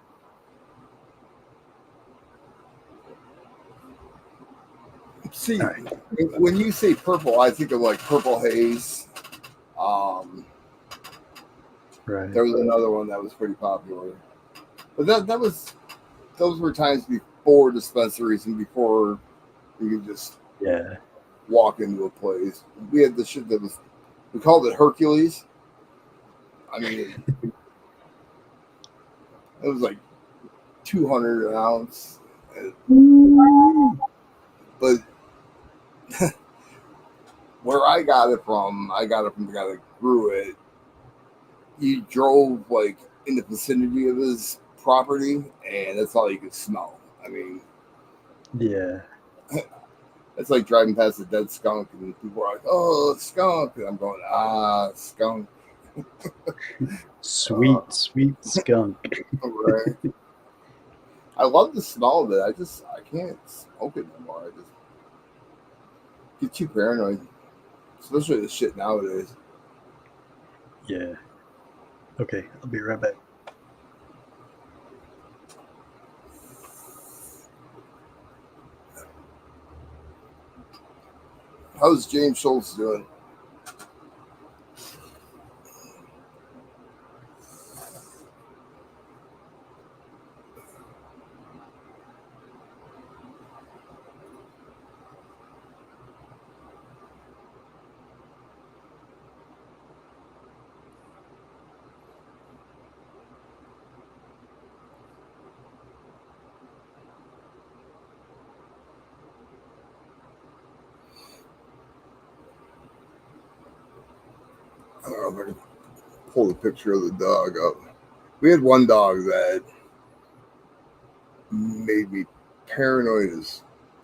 See, All right. when you say purple, I think of like Purple Haze. Um, Right. there was another one that was pretty popular, but those were times before dispensaries and before you could just Yeah. walk into a place. We had the shit that we called it Hercules. I mean, it was like 200 an ounce, but where I got it from the guy that grew it. He drove like in the vicinity of his property, and that's all you could smell. I mean, Yeah. it's like driving past a dead skunk, and people are like, "Oh, skunk," and I'm going, skunk." Sweet skunk. Right. I love the smell of it. I can't smoke it anymore. I just get too paranoid, especially the shit nowadays. Yeah. Okay, I'll be right back. How's James Schultz doing? I don't know if I can pull the picture of the dog up. We had one dog that made me paranoid as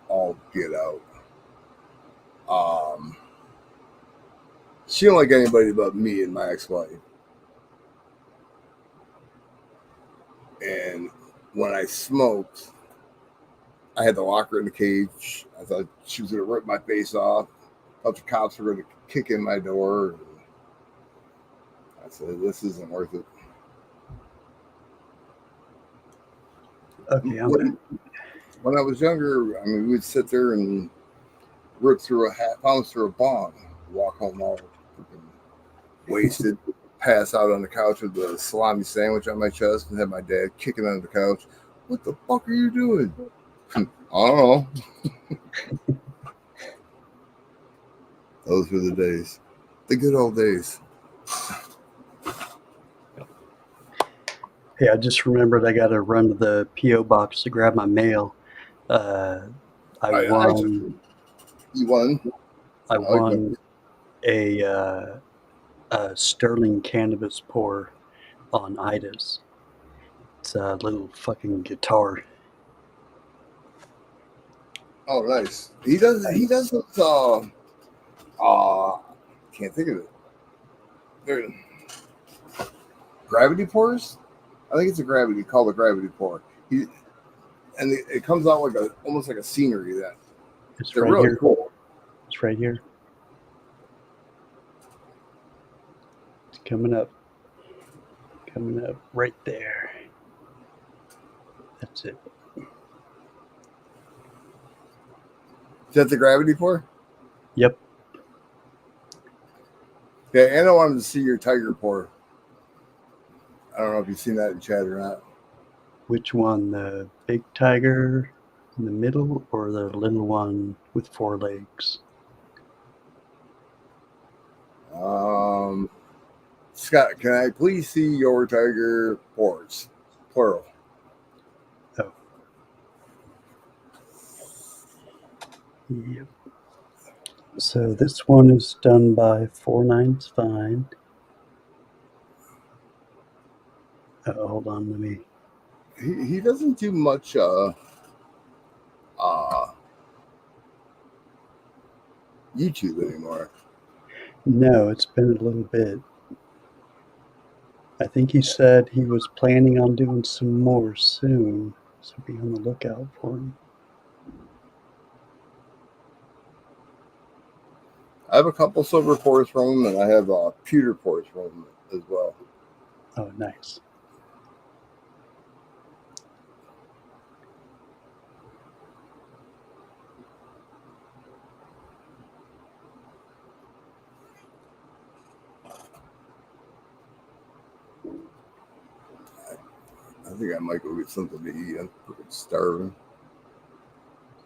all get out. Um, she didn't like anybody but me and my ex-wife. And when I smoked, I had to lock her in the cage. I thought she was going to rip my face off. I thought the cops were going to kick in my door. I said, this isn't worth it. Okay, I'm back. When I was younger, I mean, we would sit there and rip through a half ounce through a bong, walk home all wasted, pass out on the couch with a salami sandwich on my chest, and have my dad kicking under the couch. What the fuck are you doing? I don't know. Those were the days. The good old days. Hey, I just remembered I got to run to the P.O. box to grab my mail. I won. You won? I like won a Sterling cannabis pour on Ida's. It's a little fucking guitar. Oh, nice. He does those, can't think of it. They're gravity pours? I think it's called a gravity pour. And it comes out like almost like a scenery. It's They're right really here. cool. It's right here. It's coming up. Coming up right there. That's it. Is that the gravity pour? Yep. Okay, and I wanted to see your tiger pour. I don't know if you've seen that in chat or not. Which one? The big tiger in the middle or the little one with 4 legs? Scott, can I please see your tiger pours? Plural. Oh. Yep. So this one is done by 4 Nines Fine. Hold on, let me. He doesn't do much YouTube anymore. No, it's been a little bit. I think he said he was planning on doing some more soon, so be on the lookout for him. I have a couple silver pours from him, and I have pewter pours from him as well. Oh, nice. I think I might go get something to eat. I'm freaking starving.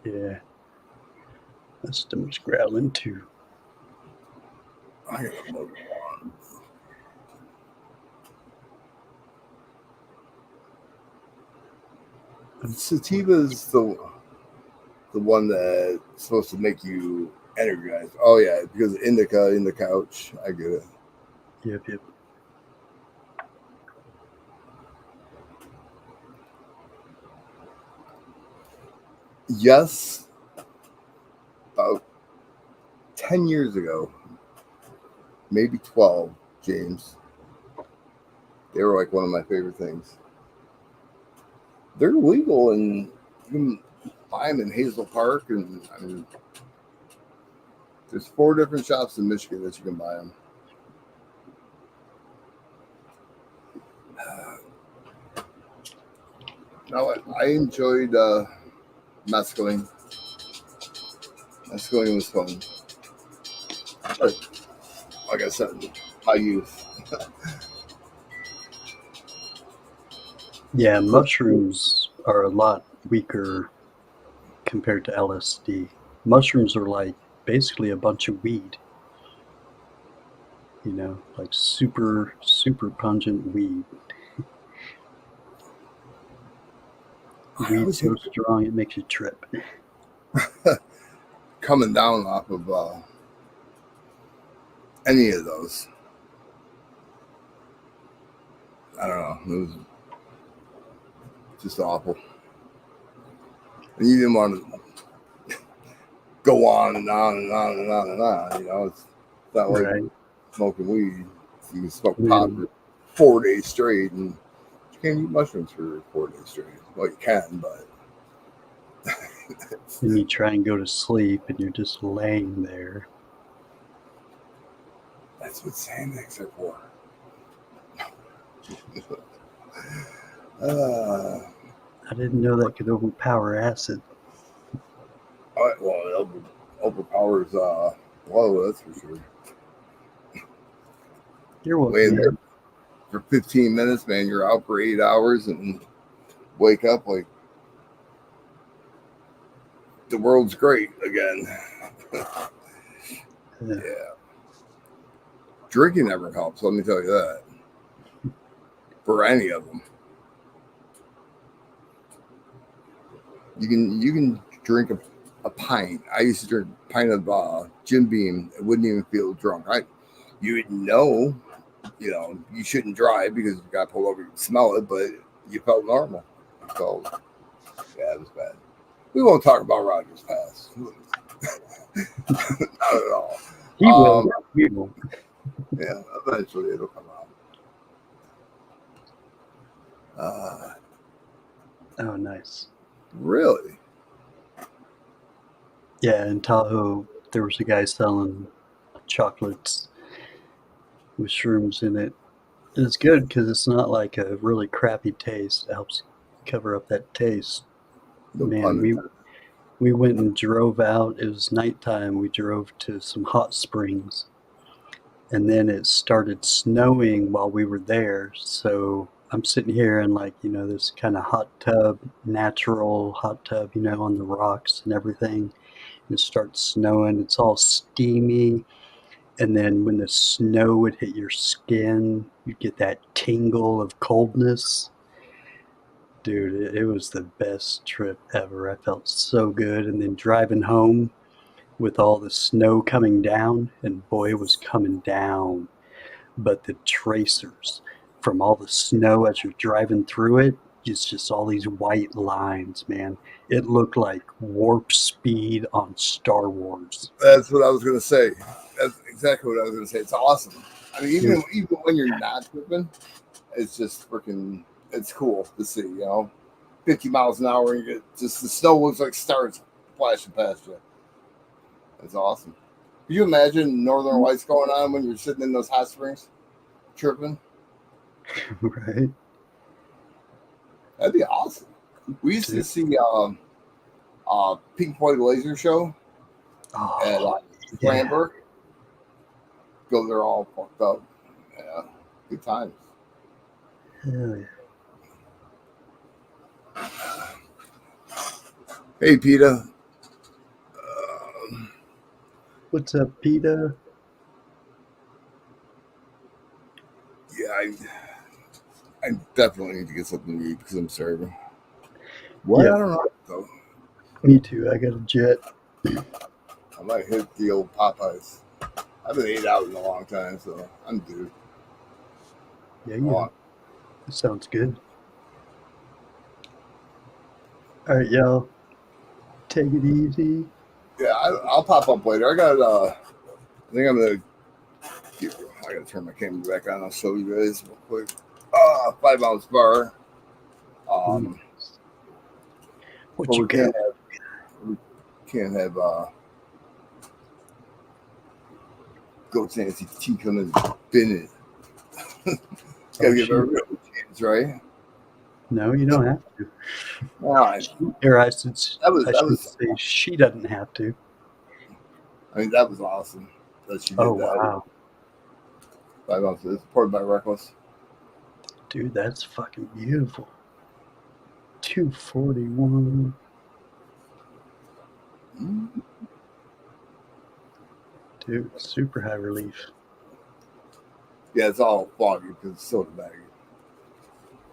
Yeah. My stomach's growling too. I got a mug on. Sativa's the one that's supposed to make you energized. Oh yeah, because indica in the couch. I get it. Yep. Yes, about 10 years ago, maybe 12, James. They were like one of my favorite things. They're legal and you can buy them in Hazel Park, and I mean, there's 4 different shops in Michigan that you can buy them. No, I enjoyed mescaline. Mescaline was fun. But like I said, my youth. Yeah, mushrooms are a lot weaker compared to LSD. Mushrooms are like basically a bunch of weed. You know, like super, super pungent weed. I Weed was so strong it makes you trip. coming down off of any of those. I don't know. It was just awful. And you didn't want to go on and on and on and on and on. You know, it's not like Right. smoking weed. You can smoke pot Mm. for 4 days straight, and you can't eat mushrooms for 4 days straight. Well, you can, but And you try and go to sleep and you're just laying there. that's what Xanax are for. uh, I didn't know that could overpower acid. well, it overpowers whoa, that's for sure. You're welcome, Laying there man. for 15 minutes, man, you're out for 8 hours and wake up like the world's great again. Yeah. Drinking never helps, let me tell you that. For any of them. You can drink a pint. I used to drink a pint of Jim Beam. It wouldn't even feel drunk. You would know, you shouldn't drive because you got pulled over. You could smell it, but you felt normal. You felt, yeah, it was bad. We won't talk about Rogers Pass. Not at all. He will. We will. Yeah, eventually it'll come out. Oh, nice. Really? Yeah, in Tahoe, there was a guy selling chocolates with shrooms in it. And it's good because it's not like a really crappy taste. It helps cover up that taste. No pun Man, intended. we went and drove out. It was nighttime. We drove to some hot springs, and then it started snowing while we were there. So I'm sitting here in like, this kind of hot tub, natural hot tub, on the rocks and everything. And it starts snowing. It's all steamy. And then when the snow would hit your skin, you'd get that tingle of coldness. Dude, it was the best trip ever. I felt so good. And then driving home with all the snow coming down, and boy, it was coming down. But the tracers from all the snow as you're driving through it, it's just all these white lines, man. It looked like warp speed on Star Wars. That's what I was gonna say. That's exactly what I was gonna say. It's awesome. I mean, It was, even when you're not tripping, it's just freaking. It's cool to see. 50 miles an hour, and you get just the snow looks like stars flashing past you. It's awesome. Can you imagine Northern Lights going on when you're sitting in those hot springs, tripping? right? That'd be awesome. We used to Dude. see Pink Floyd laser show at Oh, yeah. Flamberg. Go there all fucked up. Yeah, good times. Hell yeah. Hey, Peter. What's up, Peter? Yeah, I definitely need to get something to eat because I'm starving. What? Yeah, I don't know, though. me too. I got a jet. I might hit the old Popeyes. I haven't ate out in a long time, so I'm due. Yeah, Oh, that sounds good. All right, y'all. Take it easy. yeah, I'll pop up later. I think I'm gonna. I gotta turn my camera back on. I'll show you guys real quick. 5 ounce bar. Mm. What But you got? we can't have Goat's Nancy tea come in bin it. Gotta Oh, give she. everybody a chance, right? No, you don't have to. No, Or I should that was. say she doesn't have to. I mean, that was awesome that she Oh did that. wow, 5 ounces, poured by Reckless. dude, that's fucking beautiful. 241. Mm. Dude, super high relief. Yeah, it's all foggy because it's soda baggy.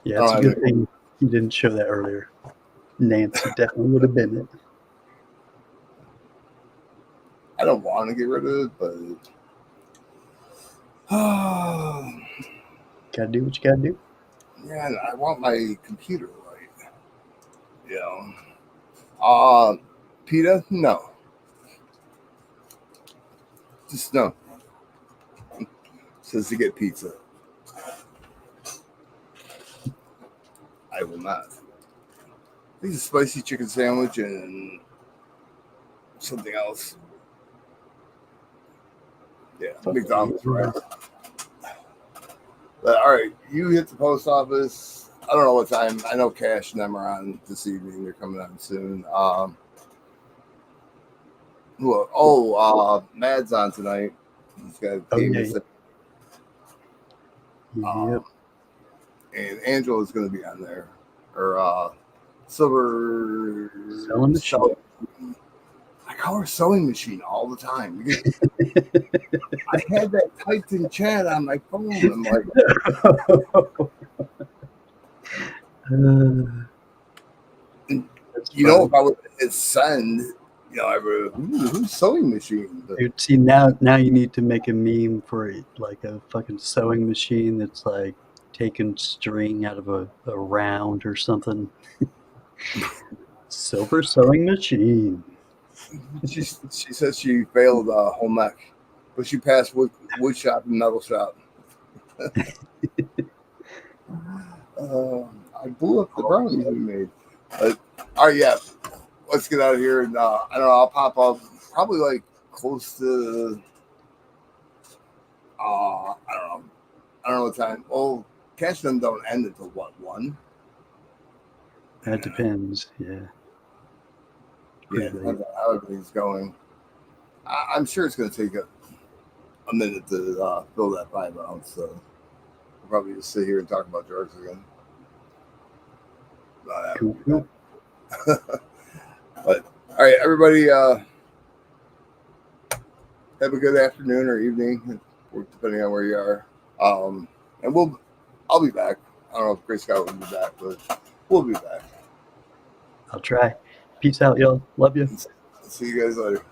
Yeah, it's a good thing you didn't show that earlier. Nancy definitely would have been it. I don't want to get rid of it, but Gotta do what you gotta do. yeah, I want my computer right. PETA? No, just no. Says to get pizza. I will not. I think it's a spicy chicken sandwich and something else. Yeah, Fuck McDonald's, you. right? But all right, you hit the post office. I don't know what time. I know Cash and them are on this evening. They're coming on soon. Mad's on tonight. He's got Oh yeah. Yep. And Angela's going to be on there. Or Silver Selling machine. I call her sewing machine all the time. I had that typed in chat on my phone. I'm like, if I would hit send, who's sewing machine? But, dude, see now you need to make a meme for like a fucking sewing machine that's like taking string out of a round or something. Silver sewing machine. she says she failed home ec, but she passed wood shop and metal shop. I blew up the brownies we made. But, all right, yeah. Let's get out of here. And I don't know. I'll pop up probably like close to I don't know what time. Oh, cash them don't end until what, 1? That depends. Yeah. Yeah, Pretty it late. depends on how everything's going. I'm sure it's going to take a minute to fill that 5 ounce. So we'll probably just sit here and talk about drugs again. Cool. Cool. But all right, everybody, have a good afternoon or evening, depending on where you are. And I'll be back. I don't know if Grace Scott will be back, but we'll be back. I'll try. Peace out, y'all. Love you. See you guys later.